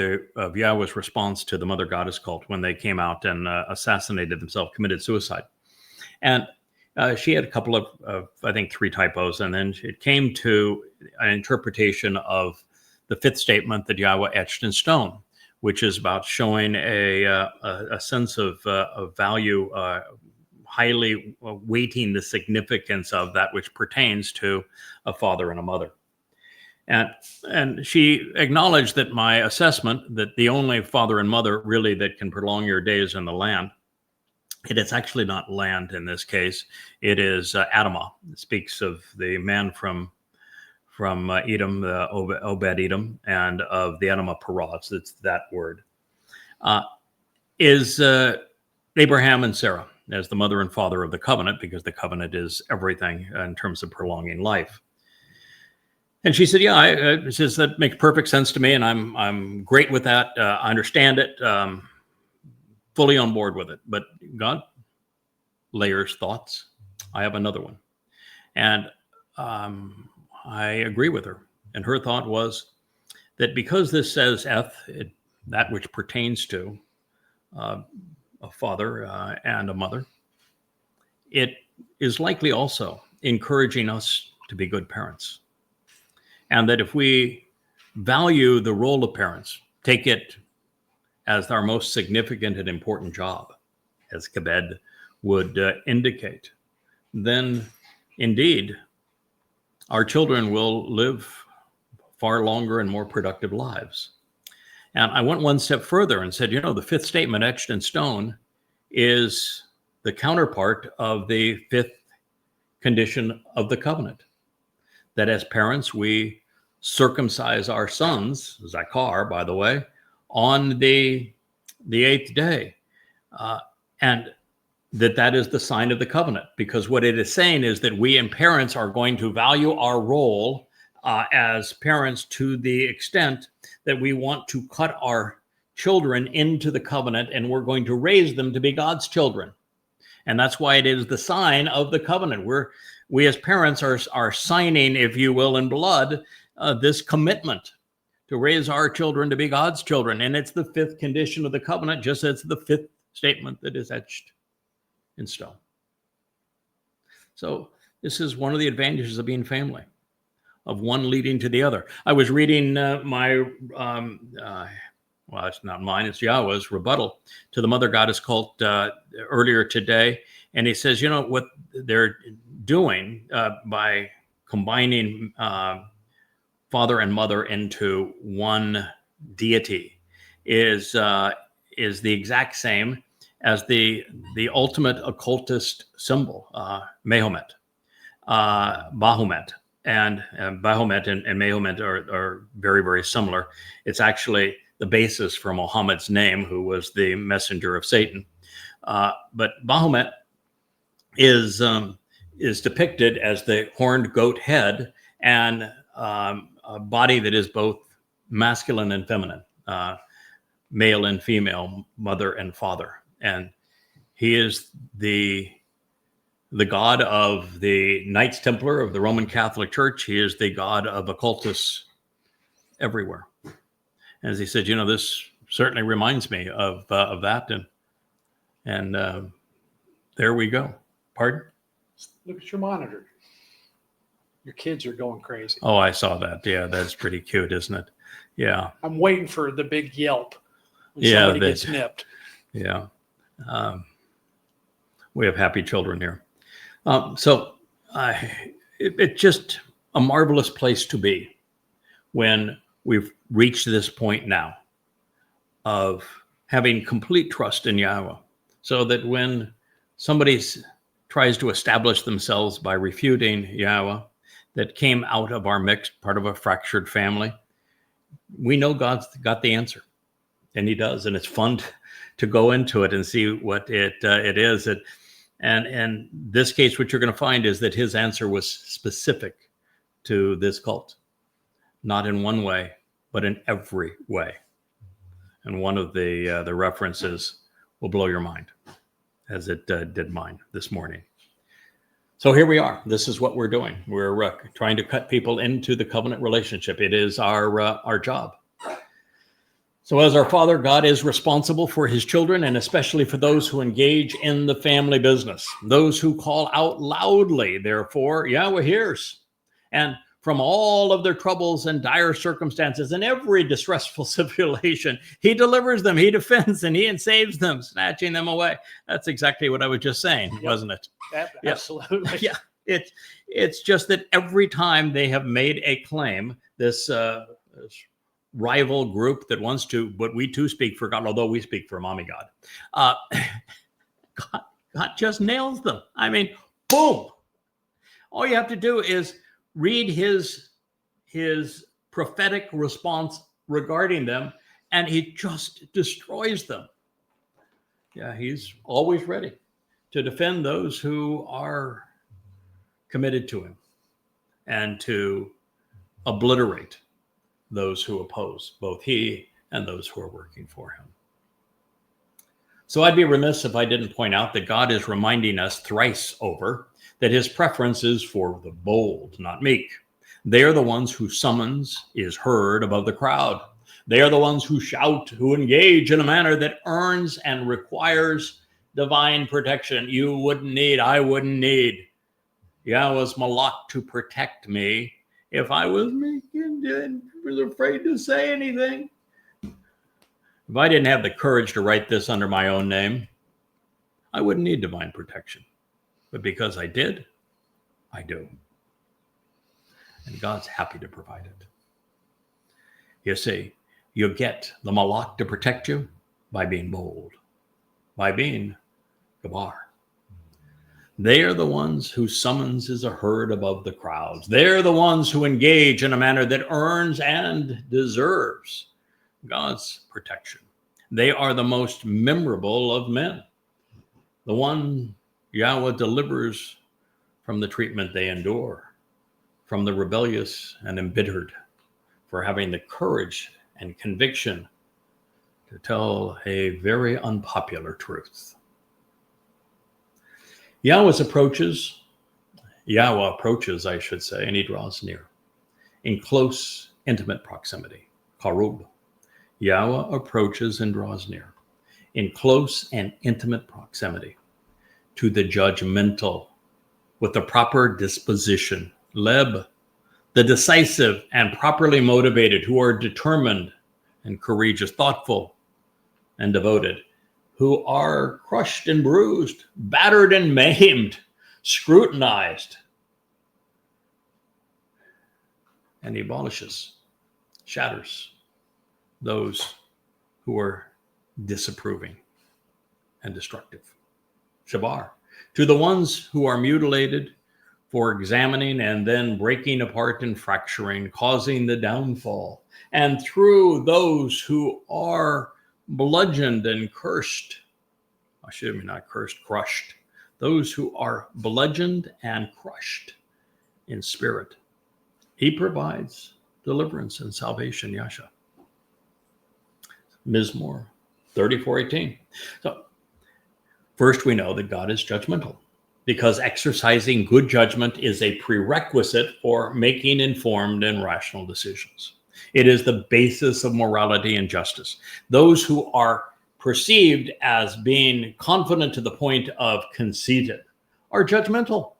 Yahweh's response to the Mother Goddess cult when they came out and assassinated themselves, committed suicide. And she had a couple of, I think, 3 typos. And then it came to an interpretation of the 5th statement that Yahweh etched in stone, which is about showing a sense of value, highly weighting the significance of that which pertains to a father and a mother. And she acknowledged that my assessment that the only father and mother really that can prolong your days in the land, it is actually not land in this case. It is Adamah. It speaks of the man from Edom, Obed Edom, and of the Adamah Peraz. It's that word. Is Abraham and Sarah as the mother and father of the covenant, because the covenant is everything in terms of prolonging life. And she said, yeah, she says, that makes perfect sense to me, and I'm great with that. I understand it, fully on board with it. But God layers thoughts. I have another one. And I agree with her. And her thought was that because this says that which pertains to a father and a mother, it is likely also encouraging us to be good parents. And that if we value the role of parents, take it as our most significant and important job, as Kabed would indicate, then indeed our children will live far longer and more productive lives. And I went one step further and said, the 5th statement etched in stone is the counterpart of the 5th condition of the covenant. That as parents, we circumcise our sons, Zakar, by the way, on the 8th day. And that is the sign of the covenant, because what it is saying is that we and parents are going to value our role as parents to the extent that we want to cut our children into the covenant, and we're going to raise them to be God's children. And that's why it is the sign of the covenant. We as parents are signing, if you will, in blood, this commitment to raise our children to be God's children. And it's the 5th condition of the covenant, just as the 5th statement that is etched in stone. So this is one of the advantages of being family, of one leading to the other. I was reading it's not mine, it's Yahweh's rebuttal to the Mother Goddess cult earlier today. And he says, what they're doing by combining father and mother into one deity is the exact same as the ultimate occultist symbol, Mahomet, Baphomet. And Baphomet and Mahomet are very, very similar. It's actually the basis for Muhammad's name, who was the messenger of Satan. But Baphomet is depicted as the horned goat head and a body that is both masculine and feminine, male and female, mother and father. And he is the god of the Knights Templar of the Roman Catholic Church. He is the god of occultists everywhere. As he said, this certainly reminds me of that. And there we go. Pardon? Look at your monitor. Your kids are going crazy. Oh, I saw that. Yeah, that's pretty cute, isn't it? Yeah. I'm waiting for the big yelp when Yeah, somebody gets nipped. Yeah. We have happy children here. So it's just a marvelous place to be when we've reached this point now of having complete trust in Yahweh, so that when somebody tries to establish themselves by refuting Yahweh, that came out of our mixed, part of a fractured family. We know God's got the answer, and he does. And it's fun to go into it and see what it is. And in this case, what you're going to find is that his answer was specific to this cult, not in one way, but in every way. And one of the references will blow your mind, as it did mine this morning. So here we are. This is what we're doing. We're trying to cut people into the covenant relationship. It is our job. So as our Father, God is responsible for his children, and especially for those who engage in the family business, those who call out loudly. Therefore, Yahweh hears. And from all of their troubles and dire circumstances and every distressful situation, he delivers them, he defends, and he saves them, snatching them away. That's exactly what I was just saying, wasn't it? Absolutely. Yeah. It's just that every time they have made a claim, this rival group that wants to, but we too speak for God, although we speak for Mommy God, God just nails them. I mean, boom. All you have to do is read his prophetic response regarding them, and he just destroys them. Yeah, he's always ready to defend those who are committed to him and to obliterate those who oppose, both he and those who are working for him. So I'd be remiss if I didn't point out that God is reminding us thrice over that his preference is for the bold, not meek. They are the ones whose summons is heard above the crowd. They are the ones who shout, who engage in a manner that earns and requires divine protection. You wouldn't need, I wouldn't need Yahweh's malak to protect me if I was meek and was afraid to say anything. If I didn't have the courage to write this under my own name, I wouldn't need divine protection. But because I did, I do. And God's happy to provide it. You see, you get the malak to protect you by being bold, by being Gibowr. They are the ones whose summons is heard above the crowds. They're the ones who engage in a manner that earns and deserves God's protection. They are the most memorable of men. The one Yahweh delivers from the treatment they endure, from the rebellious and embittered for having the courage and conviction to tell a very unpopular truth. Yahweh approaches, I should say, and he draws near in close, intimate proximity. Karub. Yahweh approaches and draws near in close and intimate proximity to the judgmental with the proper disposition. Leb, the decisive and properly motivated, who are determined and courageous, thoughtful and devoted, who are crushed and bruised, battered and maimed, scrutinized. And he abolishes, shatters those who are disapproving and destructive. Shabar, to the ones who are mutilated for examining and then breaking apart and fracturing, causing the downfall, and through those who are bludgeoned and cursed, crushed, those who are bludgeoned and crushed in spirit, he provides deliverance and salvation, Yasha. Mizmowr 34:18. So first, we know that God is judgmental, because exercising good judgment is a prerequisite for making informed and rational decisions. It is the basis of morality and justice. Those who are perceived as being confident to the point of conceited are judgmental.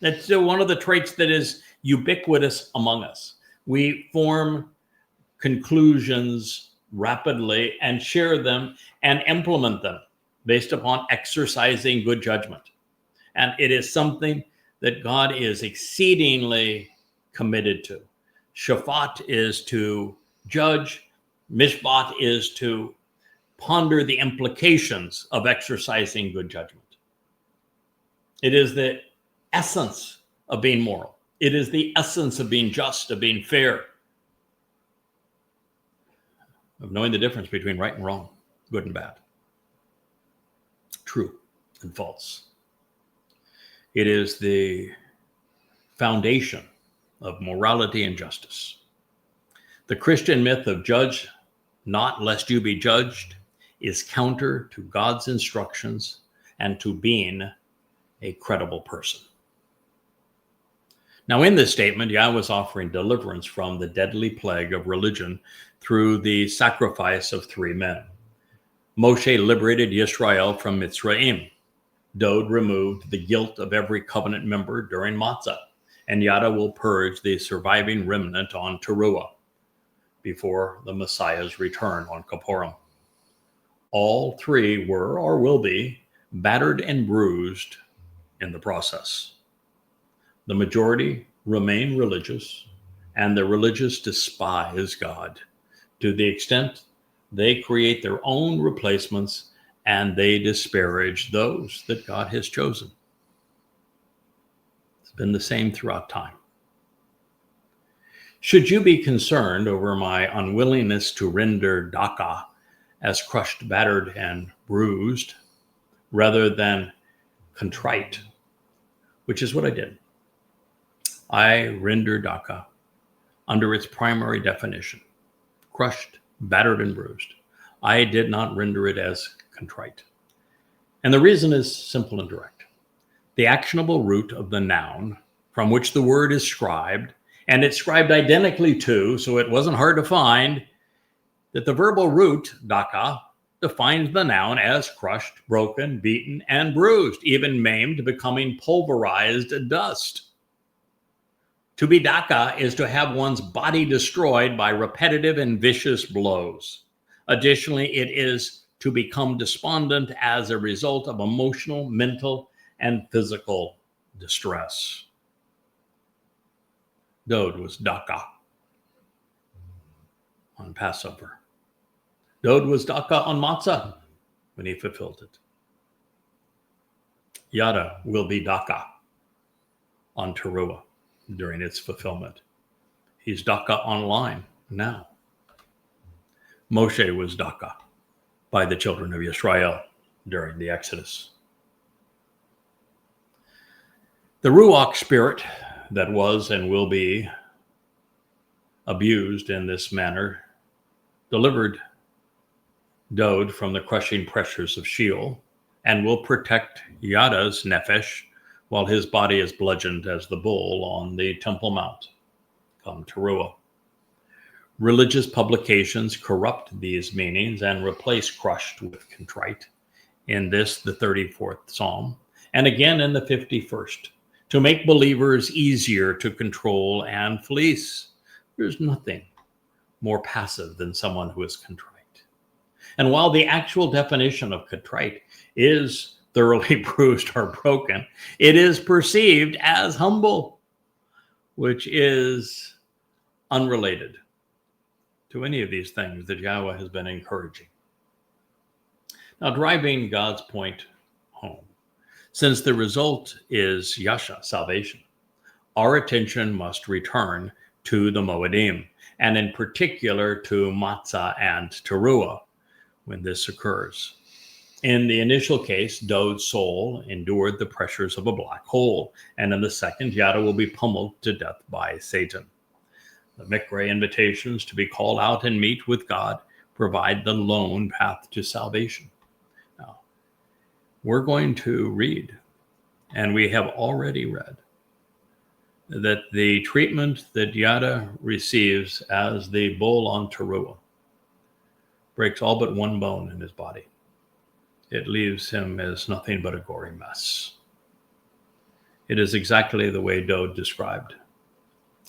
That's one of the traits that is ubiquitous among us. We form conclusions rapidly and share them and implement them based upon exercising good judgment. And it is something that God is exceedingly committed to. Shafat is to judge. Mishpat is to ponder the implications of exercising good judgment. It is the essence of being moral. It is the essence of being just, of being fair, of knowing the difference between right and wrong, good and bad, true and false. It is the foundation of morality and justice. The Christian myth of judge not lest you be judged is counter to God's instructions and to being a credible person. Now, in this statement, Yahweh is offering deliverance from the deadly plague of religion through the sacrifice of 3 men. Moshe liberated Yisrael from Mitzrayim. Dowd removed the guilt of every covenant member during Matzah, and Yada will purge the surviving remnant on Towrah before the Messiah's return on Kippurim. All 3 were or will be battered and bruised in the process. The majority remain religious, and the religious despise God to the extent they create their own replacements and they disparage those that God has chosen. It's been the same throughout time. Should you be concerned over my unwillingness to render daka as crushed, battered, and bruised, rather than contrite, which is what I did. I render daka under its primary definition, crushed, battered, and bruised. I did not render it as contrite. And the reason is simple and direct. The actionable root of the noun from which the word is scribed, and it's scribed identically to, so it wasn't hard to find, that the verbal root, daka, defines the noun as crushed, broken, beaten, and bruised, even maimed, becoming pulverized dust. To be daka is to have one's body destroyed by repetitive and vicious blows. Additionally, it is to become despondent as a result of emotional, mental, and physical distress. Dowd was daka on Passover. Dowd was daka on Matzah when he fulfilled it. Yada will be daka on Towrah during its fulfillment. He's daka online now. Moshe was daka by the children of Yisrael during the Exodus. The Ruach spirit that was and will be abused in this manner delivered Dowd from the crushing pressures of Sheol and will protect Yada's nefesh while his body is bludgeoned as the bull on the Temple Mount, come Towrah. Religious publications corrupt these meanings and replace crushed with contrite in this, the 34th Psalm, and again in the 51st, to make believers easier to control and fleece. There's nothing more passive than someone who is contrite. And while the actual definition of contrite is thoroughly bruised or broken, it is perceived as humble, which is unrelated to any of these things that Yahweh has been encouraging. Now, driving God's point home, since the result is Yasha, salvation, our attention must return to the Moedim, and in particular to Matzah and Towrah when this occurs. In the initial case, Dowd's soul endured the pressures of a black hole, and in the second, Yada will be pummeled to death by Satan. The Mikre invitations to be called out and meet with God provide the lone path to salvation. Now, we're going to read, and we have already read, that the treatment that Yada receives as the bull on Towrah breaks all but one bone in his body. It leaves him as nothing but a gory mess. It is exactly the way Dowd described.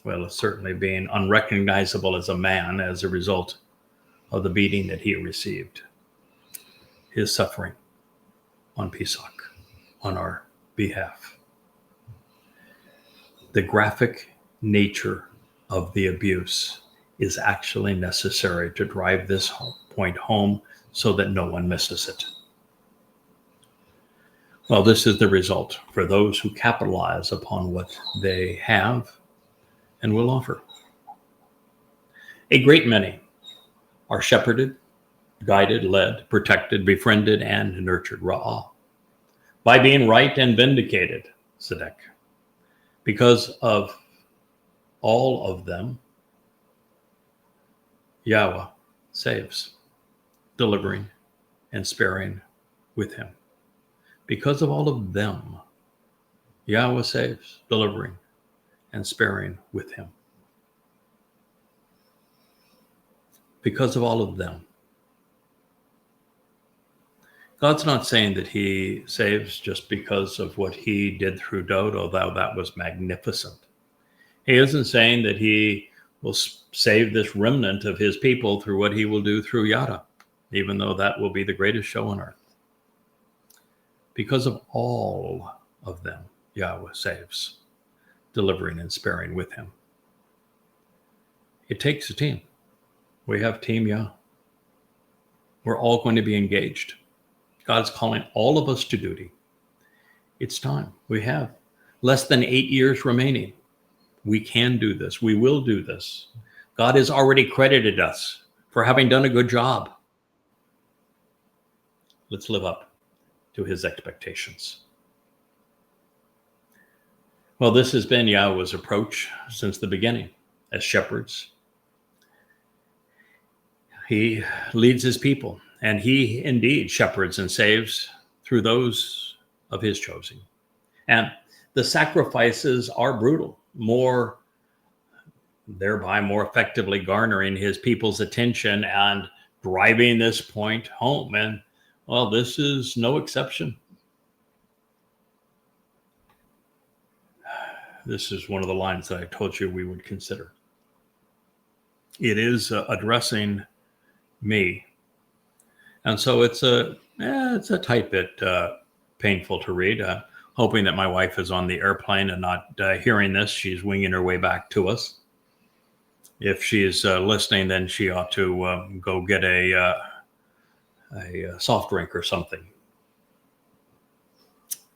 Well, certainly being unrecognizable as a man as a result of the beating that he received. His suffering on Pesach, on our behalf. The graphic nature of the abuse is actually necessary to drive this point home so that no one misses it. Well, this is the result for those who capitalize upon what they have and will offer. A great many are shepherded, guided, led, protected, befriended, and nurtured, Ra'ah, by being right and vindicated, Tzedek. Because of all of them, Yahweh saves, delivering and sparing with him. Because of all of them, Yahweh saves, delivering and sparing with him. Because of all of them. God's not saying that he saves just because of what he did through Dowd, although that was magnificent. He isn't saying that he will save this remnant of his people through what he will do through Yada, even though that will be the greatest show on earth. Because of all of them, Yahweh saves, delivering and sparing with him. It takes a team. We have Team Yah. We're all going to be engaged. God's calling all of us to duty. It's time. We have less than 8 years remaining. We can do this. We will do this. God has already credited us for having done a good job. Let's live up to his expectations. Well, this has been Yahweh's approach since the beginning as shepherds. He leads his people, and he indeed shepherds and saves through those of his chosen. And the sacrifices are brutal, thereby more effectively garnering his people's attention and driving this point home. And well, this is no exception. This is one of the lines that I told you we would consider. It is addressing me. And so it's a tight bit painful to read. Hoping that my wife is on the airplane and not hearing this. She's winging her way back to us. If she's listening, then she ought to go get a soft drink or something.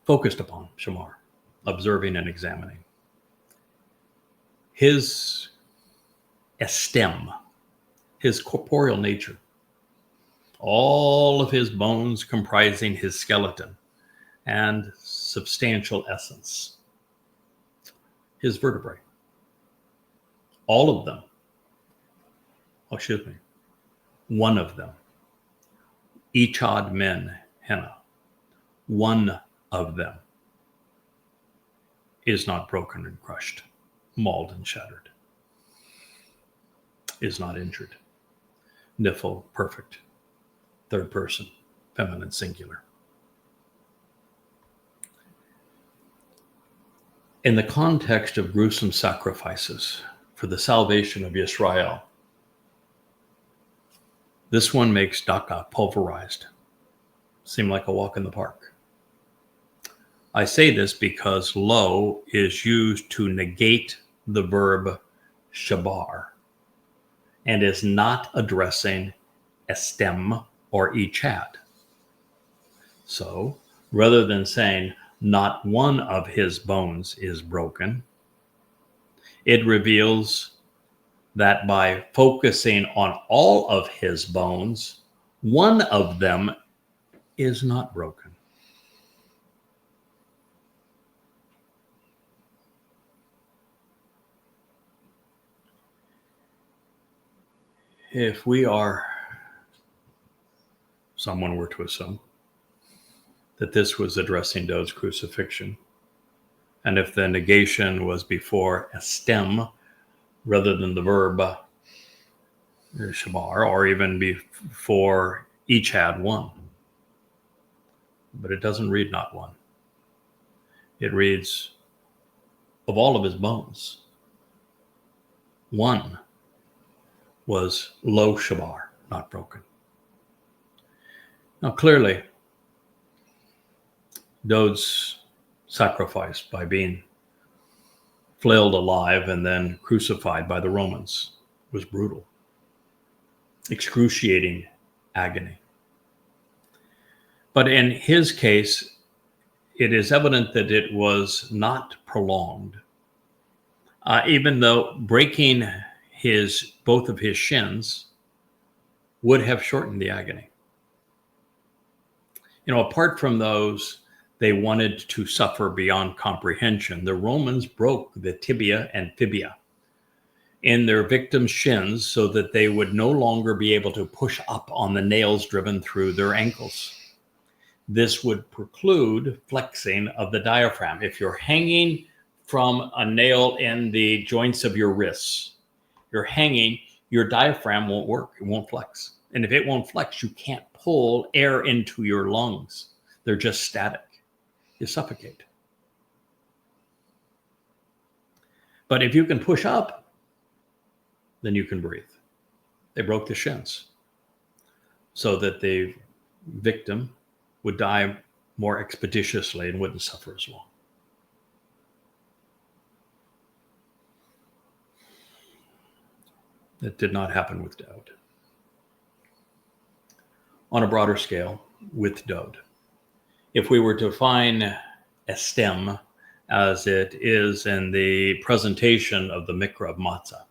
Focused upon Shamar, observing and examining. His estem, his corporeal nature, all of his bones comprising his skeleton and substantial essence, his vertebrae, all of them, one of them, Echad men henna, one of them is not broken and crushed, mauled and shattered, is not injured. Nifl, perfect. Third person, feminine singular. In the context of gruesome sacrifices for the salvation of Yisrael, this one makes daka, pulverized, seem like a walk in the park. I say this because lo is used to negate the verb shabar and is not addressing estem or echad. So rather than saying not one of his bones is broken, it reveals that by focusing on all of his bones, one of them is not broken. If someone were to assume that this was addressing Dowd's crucifixion, and if the negation was before a stem rather than the verb shamar, or even before each had one, but it doesn't read not one. It reads of all of his bones, one was lo shabar, not broken. Now clearly, Dowd's sacrifice by being flailed alive and then crucified by the Romans was brutal, excruciating agony. But in his case, it is evident that it was not prolonged even though breaking both of his shins would have shortened the agony. Apart from those, they wanted to suffer beyond comprehension. The Romans broke the tibia and fibia in their victims' shins so that they would no longer be able to push up on the nails driven through their ankles. This would preclude flexing of the diaphragm. If you're hanging from a nail in the joints of your wrists, you're hanging, your diaphragm won't work. It won't flex. And if it won't flex, you can't pull air into your lungs. They're just static. You suffocate. But if you can push up, then you can breathe. They broke the shins so that the victim would die more expeditiously and wouldn't suffer as long. That did not happen with Dowd. On a broader scale, with Dowd, if we were to define a stem as it is in the presentation of the mikra of matzah,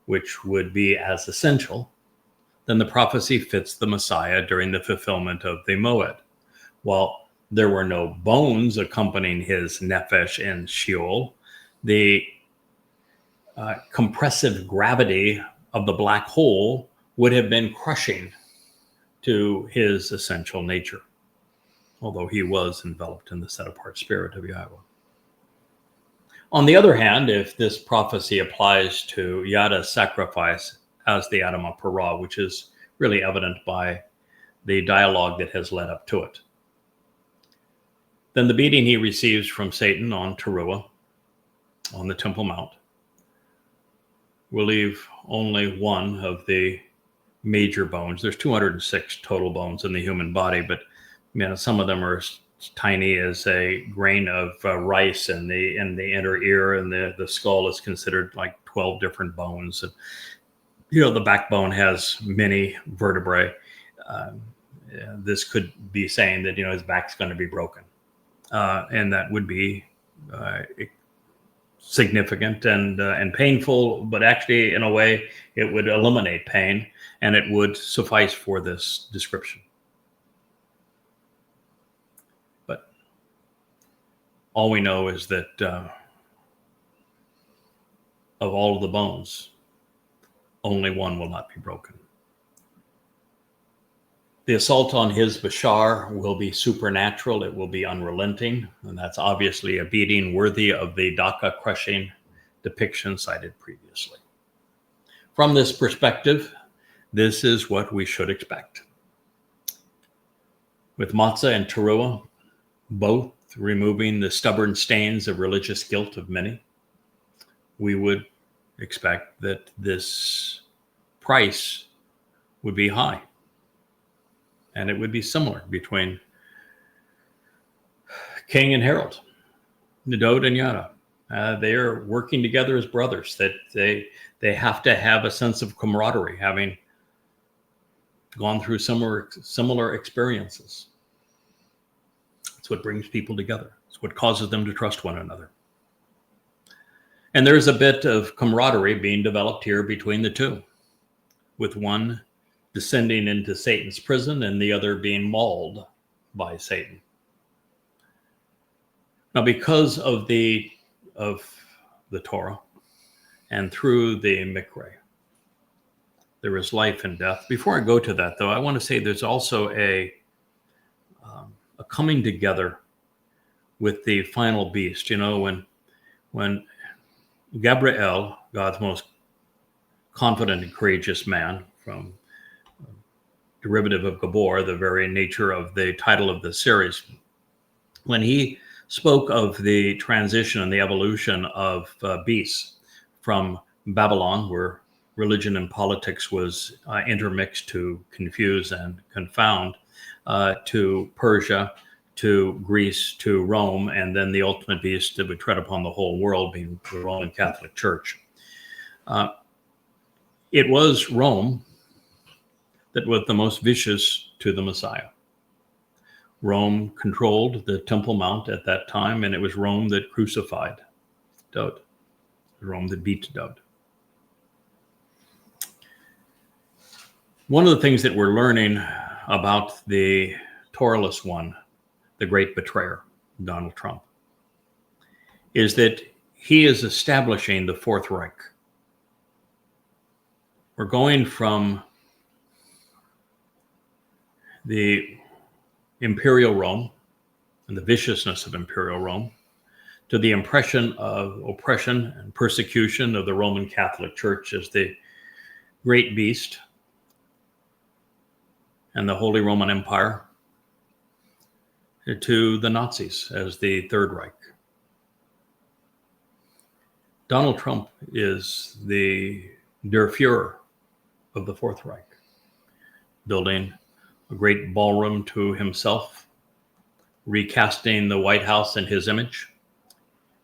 which would be as essential, then the prophecy fits the Messiah during the fulfillment of the Moed. While there were no bones accompanying his nefesh in Sheol, the compressive gravity of the black hole would have been crushing to his essential nature, although he was enveloped in the set-apart spirit of YAHOWAH. On the other hand, if this prophecy applies to Yada's sacrifice as the Adam of Parah, which is really evident by the dialogue that has led up to it, then the beating he receives from Satan on Towrah, on the Temple Mount, will leave only one of the major bones. There's 206 total bones in the human body, but some of them are as tiny as a grain of rice in the inner ear, and the skull is considered like 12 different bones. And the backbone has many vertebrae. This could be saying that his back's going to be broken, and that would be significant and painful, but actually in a way it would eliminate pain and it would suffice for this description. But all we know is that of all of the bones, only one will not be broken. The assault on his bashar will be supernatural. It will be unrelenting. And that's obviously a beating worthy of the Daka crushing depiction cited previously. From this perspective, this is what we should expect. With Matzah and Towrah, both removing the stubborn stains of religious guilt of many, we would expect that this price would be high. And it would be similar between king and herald, Dowd and Yada. They are working together as brothers. That they have to have a sense of camaraderie, having gone through similar experiences. It's what brings people together. It's what causes them to trust one another. And there's a bit of camaraderie being developed here between the two, with one descending into Satan's prison and the other being mauled by Satan. Now, because of the Towrah and through the Mikra, there is life and death. Before I go to that, though, I want to say there's also a coming together with the final beast. When Gabriel, God's most confident and courageous man, from derivative of Gibowr, the very nature of the title of the series, when he spoke of the transition and the evolution of beasts from Babylon, where religion and politics was intermixed to confuse and confound, to Persia, to Greece, to Rome, and then the ultimate beast that would tread upon the whole world, being the Roman Catholic Church. It was Rome that was the most vicious to the Messiah. Rome controlled the Temple Mount at that time, and it was Rome that crucified Dowd. the Rome that beat Dowd. One of the things that we're learning about the Torahless one, the great betrayer, Donald Trump, is that he is establishing the Fourth Reich. We're going from the imperial Rome and the viciousness of imperial Rome to the impression of oppression and persecution of the Roman Catholic Church as the great beast and the Holy Roman Empire, to the Nazis as the Third Reich. Donald Trump is the Der Fuhrer of the Fourth Reich, building a great ballroom to himself, recasting the White House in his image.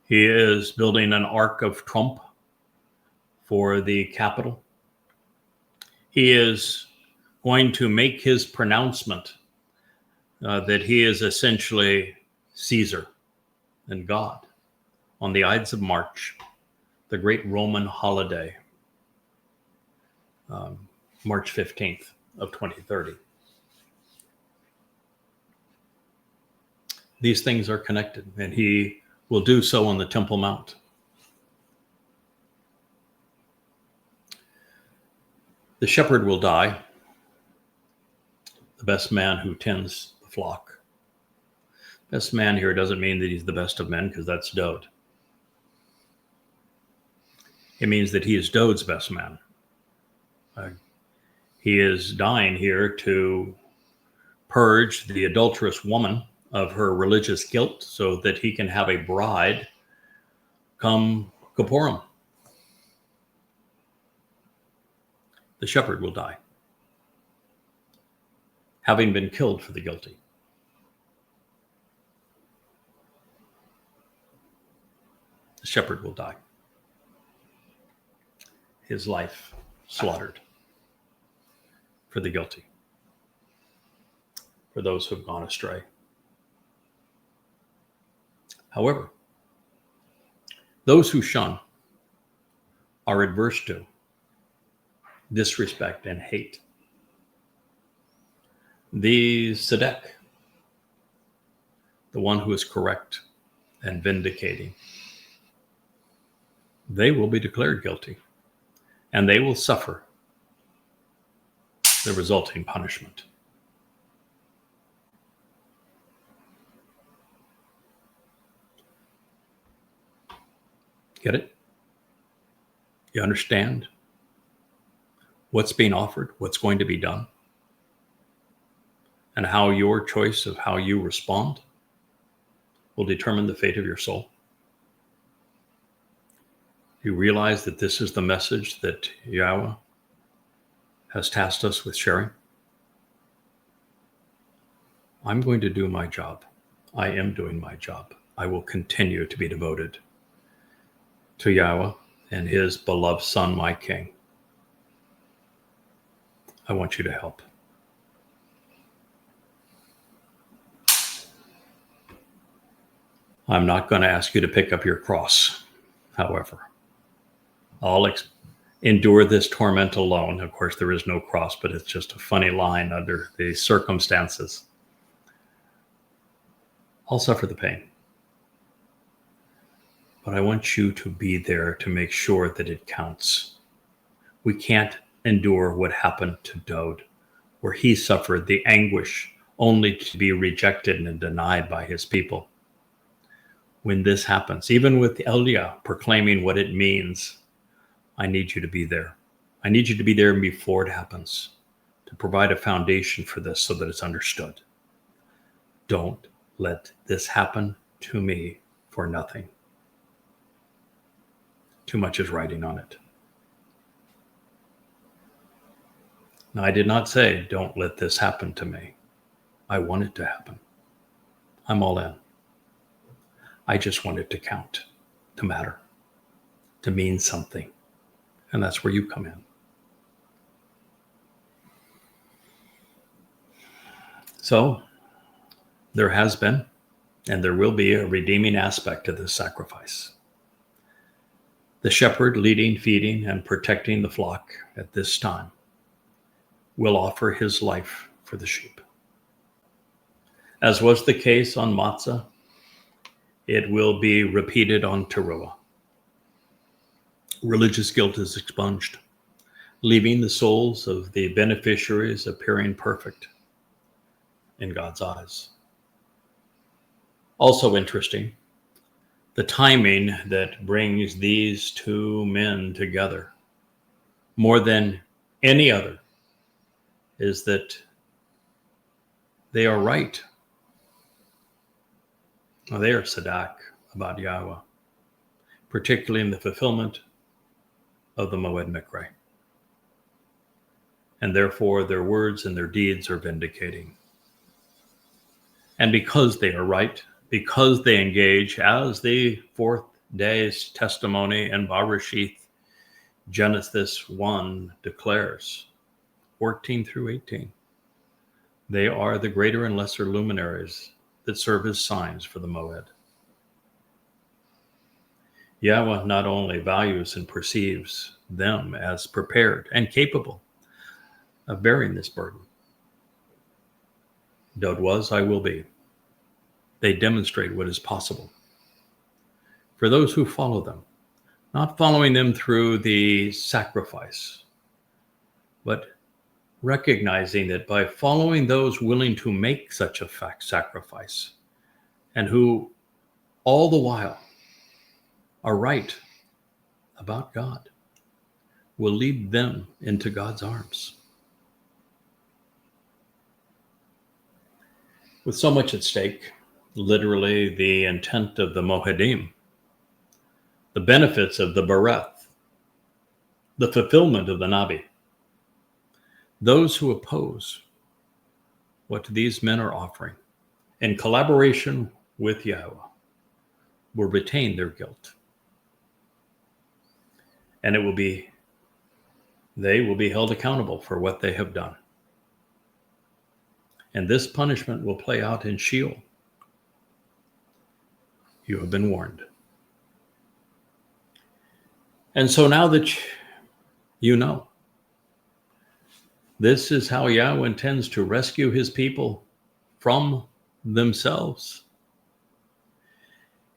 He is building an Arc of Trump for the Capitol. He is going to make his pronouncement that he is essentially Caesar and God on the Ides of March, the great Roman holiday, March 15th of 2030. These things are connected, and he will do so on the Temple Mount. The shepherd will die, the best man who tends the flock. Best man here doesn't mean that he's the best of men, because that's Dowd. It means that he is Dowd's best man. He is dying here to purge the adulterous woman of her religious guilt so that he can have a bride come Gibowrim. The shepherd will die, having been killed for the guilty. The shepherd will die, his life slaughtered for the guilty, for those who have gone astray. However, those who shun, are adverse to, disrespect, and hate the Tzedek, the one who is correct and vindicating, they will be declared guilty, and they will suffer the resulting punishment. Get it? You understand what's being offered, what's going to be done, and how your choice of how you respond will determine the fate of your soul? You realize that this is the message that Yahweh has tasked us with sharing? I'm going to do my job. I am doing my job. I will continue to be devoted to Yahweh and his beloved Son, my King. I want you to help. I'm not going to ask you to pick up your cross, however. I'll endure this torment alone. Of course, there is no cross, but it's just a funny line under the circumstances. I'll suffer the pain. But I want you to be there to make sure that it counts. We can't endure what happened to Dowd, where he suffered the anguish only to be rejected and denied by his people. When this happens, even with Elia proclaiming what it means, I need you to be there. I need you to be there before it happens, to provide a foundation for this so that it's understood. Don't let this happen to me for nothing. Too much is riding on it. Now, I did not say, don't let this happen to me. I want it to happen. I'm all in. I just want it to count, to matter, to mean something. And that's where you come in. So, there has been, and there will be, a redeeming aspect to this sacrifice. The shepherd leading, feeding, and protecting the flock at this time will offer his life for the sheep. As was the case on Matzah, it will be repeated on Towrah. Religious guilt is expunged, leaving the souls of the beneficiaries appearing perfect in God's eyes. Also interesting, the timing that brings these two men together more than any other is that they are right. They are Sadak about Yahweh, particularly in the fulfillment of the Moed Nakry. And therefore their words and their deeds are vindicating. And because they are right, because they engage, as the fourth day's testimony in Bereshith, Genesis 1 declares, 14 through 18, they are the greater and lesser luminaries that serve as signs for the Moed. Yahweh not only values and perceives them as prepared and capable of bearing this burden. Dowd was, I will be. They demonstrate what is possible for those who follow them, not following them through the sacrifice, but recognizing that by following those willing to make such a sacrifice and who all the while are right about God, will lead them into God's arms. With so much at stake, literally the intent of the Moedim, the benefits of the Bereth, the fulfillment of the Nabi, those who oppose what these men are offering in collaboration with Yahweh will retain their guilt. And they will be held accountable for what they have done. And this punishment will play out in Sheol. You have been warned. And so now that you know, this is how Yahweh intends to rescue his people from themselves.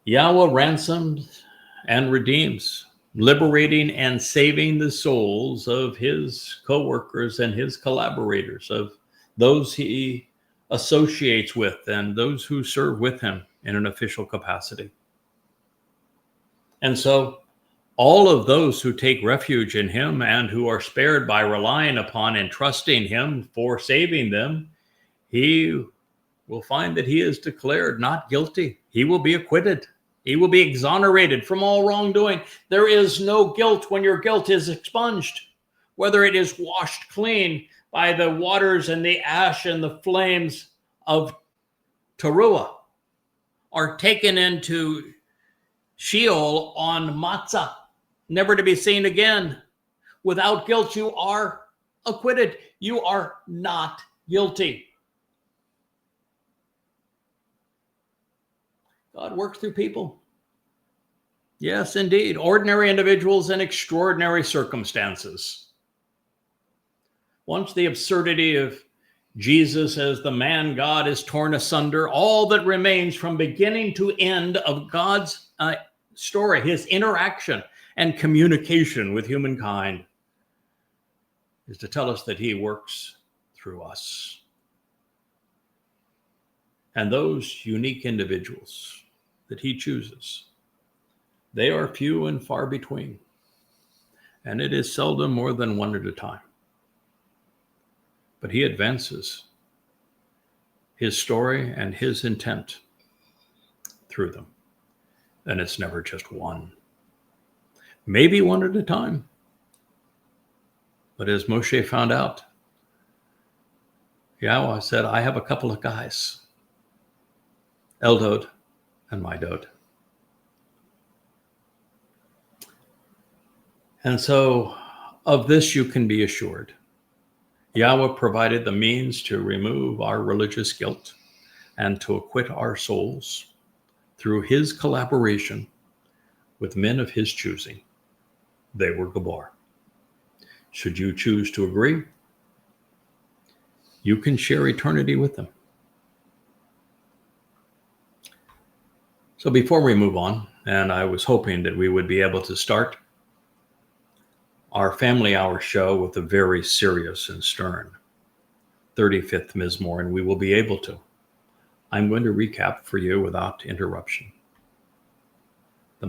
Yahweh ransoms and redeems, liberating and saving the souls of his co-workers and his collaborators, of those he associates with and those who serve with him in an official capacity. And so all of those who take refuge in him and who are spared by relying upon and trusting him for saving them, he will find that he is declared not guilty. He will be acquitted. He will be exonerated from all wrongdoing. There is no guilt when your guilt is expunged, whether it is washed clean by the waters and the ash and the flames of Towrah, or taken into Sheol on Matzah, never to be seen again. Without guilt, you are acquitted. You are not guilty. God works through people. Yes, indeed. Ordinary individuals in extraordinary circumstances. Once the absurdity of Jesus as the man God is torn asunder, all that remains from beginning to end of God's story, his interaction and communication with humankind, is to tell us that he works through us. And those unique individuals that he chooses, they are few and far between. And it is seldom more than one at a time. But he advances his story and his intent through them. And it's never just one. Maybe one at a time. But as Moshe found out, Yahweh said, I have a couple of guys, Dowd and my Dowd. And so of this you can be assured. Yahweh provided the means to remove our religious guilt and to acquit our souls through his collaboration with men of his choosing, they were Gibowr. Should you choose to agree, you can share eternity with them. So before we move on, and I was hoping that we would be able to start our Family Hour show with a very serious and stern 35th Mizmowr, and we will be able to. I'm going to recap for you without interruption the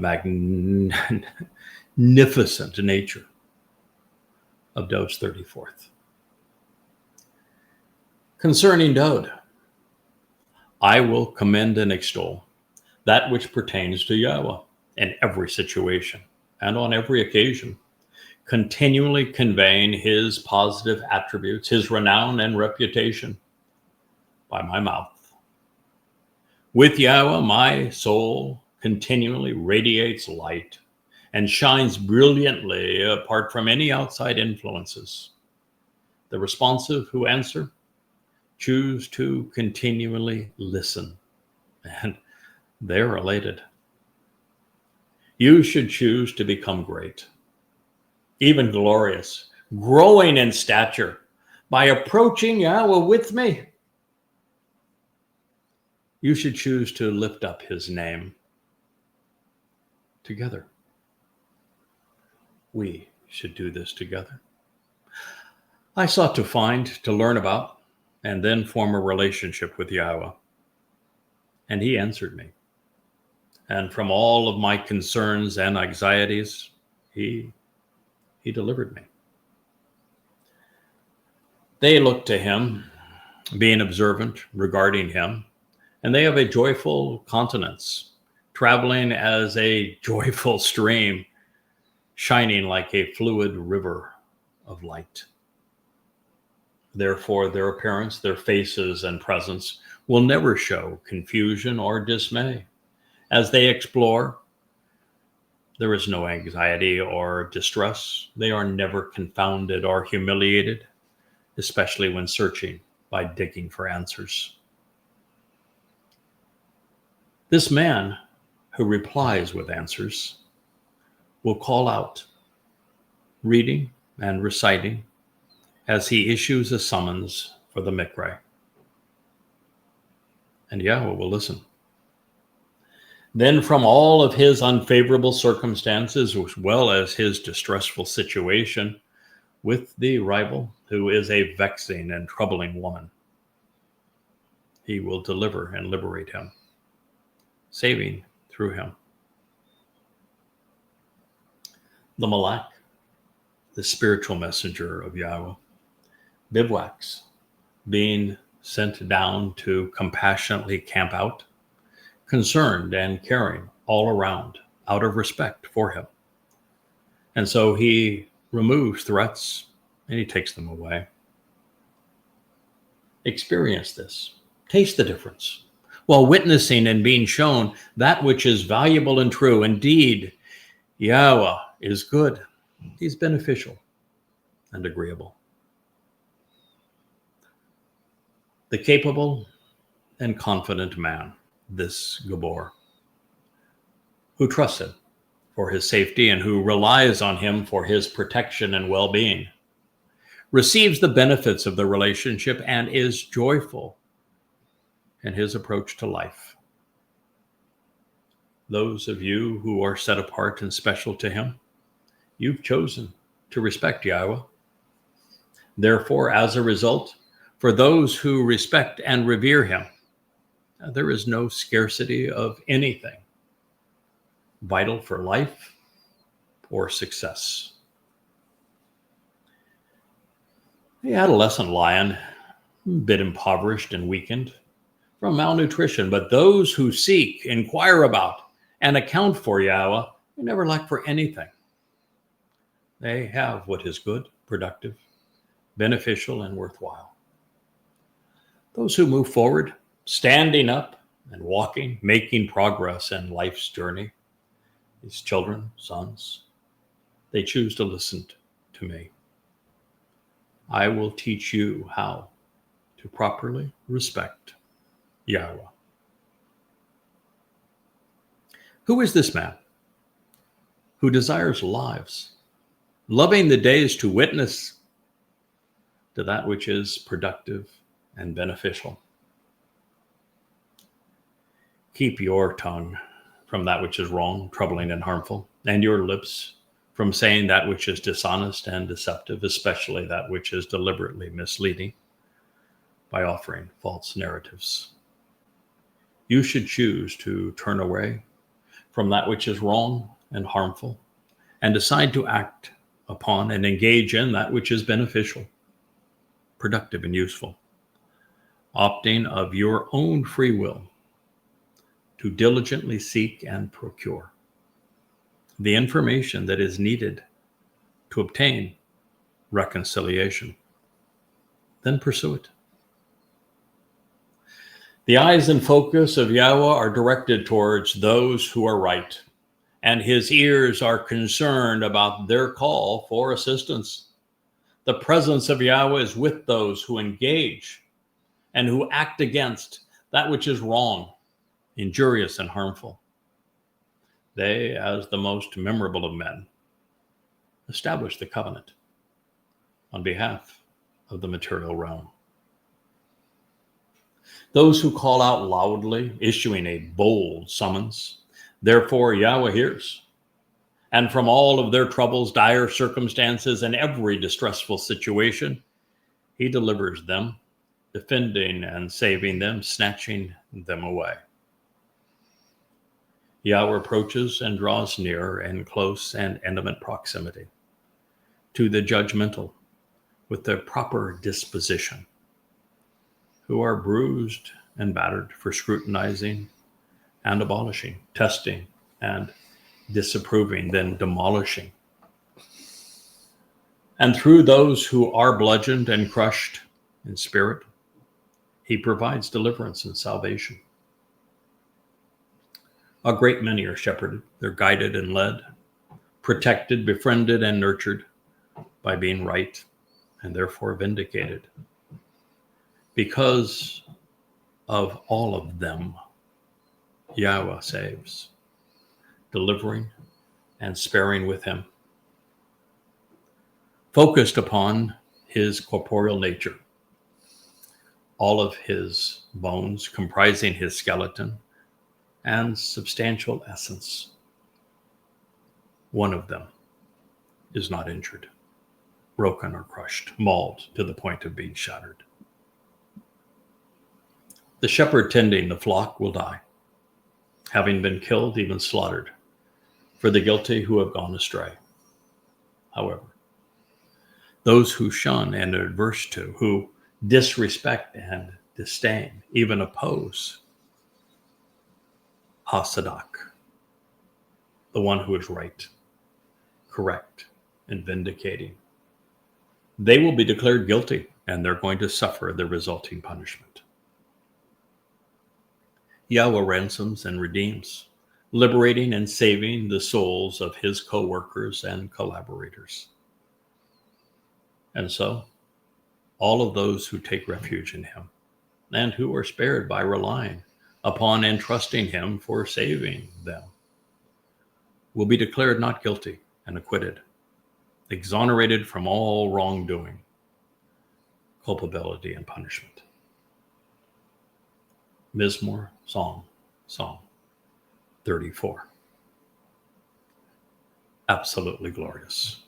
magnificent nature of Dowd's 34th. Concerning Dowd, I will commend and extol that which pertains to YAHOWAH in every situation and on every occasion, continually conveying his positive attributes, his renown and reputation by my mouth. With YAHOWAH, my soul continually radiates light and shines brilliantly apart from any outside influences. The responsive who answer choose to continually listen, and they're elated. You should choose to become great, even glorious, growing in stature by approaching YAHOWAH with me. You should choose to lift up his name together. We should do this together. I sought to find, to learn about, and then form a relationship with YAHOWAH. And he answered me. And from all of my concerns and anxieties, he delivered me. They look to him, being observant regarding him, and they have a joyful countenance, traveling as a joyful stream, shining like a fluid river of light. Therefore, their appearance, their faces and presence will never show confusion or dismay. As they explore, there is no anxiety or distress. They are never confounded or humiliated, especially when searching by digging for answers. This man who replies with answers will call out, reading and reciting as he issues a summons for the Nakry. And YAHOWAH will listen. Then from all of his unfavorable circumstances, as well as his distressful situation with the rival, who is a vexing and troubling woman, he will deliver and liberate him, saving through him. The Malak, the spiritual messenger of YAHOWAH, bivouacs, being sent down to compassionately camp out, concerned and caring all around, out of respect for him. And so he removes threats and he takes them away. Experience this. Taste the difference. While witnessing and being shown that which is valuable and true. Indeed, YAHOWAH is good. He's beneficial and agreeable. The capable and confident man, this Gibowr, who trusts him for his safety and who relies on him for his protection and well-being, receives the benefits of the relationship and is joyful in his approach to life. Those of you who are set apart and special to him, you've chosen to respect YAHOWAH. Therefore, as a result, for those who respect and revere him, there is no scarcity of anything vital for life or success. The adolescent lion, a bit impoverished and weakened from malnutrition, but those who seek, inquire about, and account for YAHOWAH, they never lack for anything. They have what is good, productive, beneficial, and worthwhile. Those who move forward, standing up and walking, making progress in life's journey, these children, sons, they choose to listen to me. I will teach you how to properly respect YAHOWAH. Who is this man who desires lives loving the days to witness to that which is productive and beneficial. Keep your tongue from that which is wrong, troubling, and harmful, and your lips from saying that which is dishonest and deceptive, especially that which is deliberately misleading by offering false narratives. You should choose to turn away from that which is wrong and harmful and decide to act upon and engage in that which is beneficial, productive, and useful, opting of your own free will to diligently seek and procure the information that is needed to obtain reconciliation. Then pursue it. The eyes and focus of Yahweh are directed towards those who are right, and his ears are concerned about their call for assistance. The presence of Yahweh is with those who engage and who act against that which is wrong, injurious, and harmful. They, as the most memorable of men, establish the covenant on behalf of the material realm. Those who call out loudly, issuing a bold summons, therefore Yahweh hears, and from all of their troubles, dire circumstances, and every distressful situation, he delivers them, defending and saving them, snatching them away. Yahweh approaches and draws near in close and intimate proximity to the judgmental with their proper disposition, who are bruised and battered for scrutinizing and abolishing, testing and disapproving, then demolishing. And through those who are bludgeoned and crushed in spirit, he provides deliverance and salvation. A great many are shepherded, they're guided and led, protected, befriended, and nurtured by being right, and therefore vindicated. Because of all of them, Yahweh saves, delivering and sparing with him. Focused upon his corporeal nature, all of his bones comprising his skeleton and substantial essence, one of them is not injured, broken, or crushed, mauled to the point of being shattered. The shepherd tending the flock will die, having been killed, even slaughtered, for the guilty who have gone astray. However, those who shun and are adverse to, who disrespect and disdain, even oppose HaSadak, the one who is right, correct, and vindicating, they will be declared guilty, and they're going to suffer the resulting punishment. Yahweh ransoms and redeems, liberating and saving the souls of his co-workers and collaborators. And so, all of those who take refuge in him and who are spared by relying upon and trusting him for saving them will be declared not guilty and acquitted, exonerated from all wrongdoing, culpability, and punishment. Mizmowr, Psalm 34. Absolutely glorious.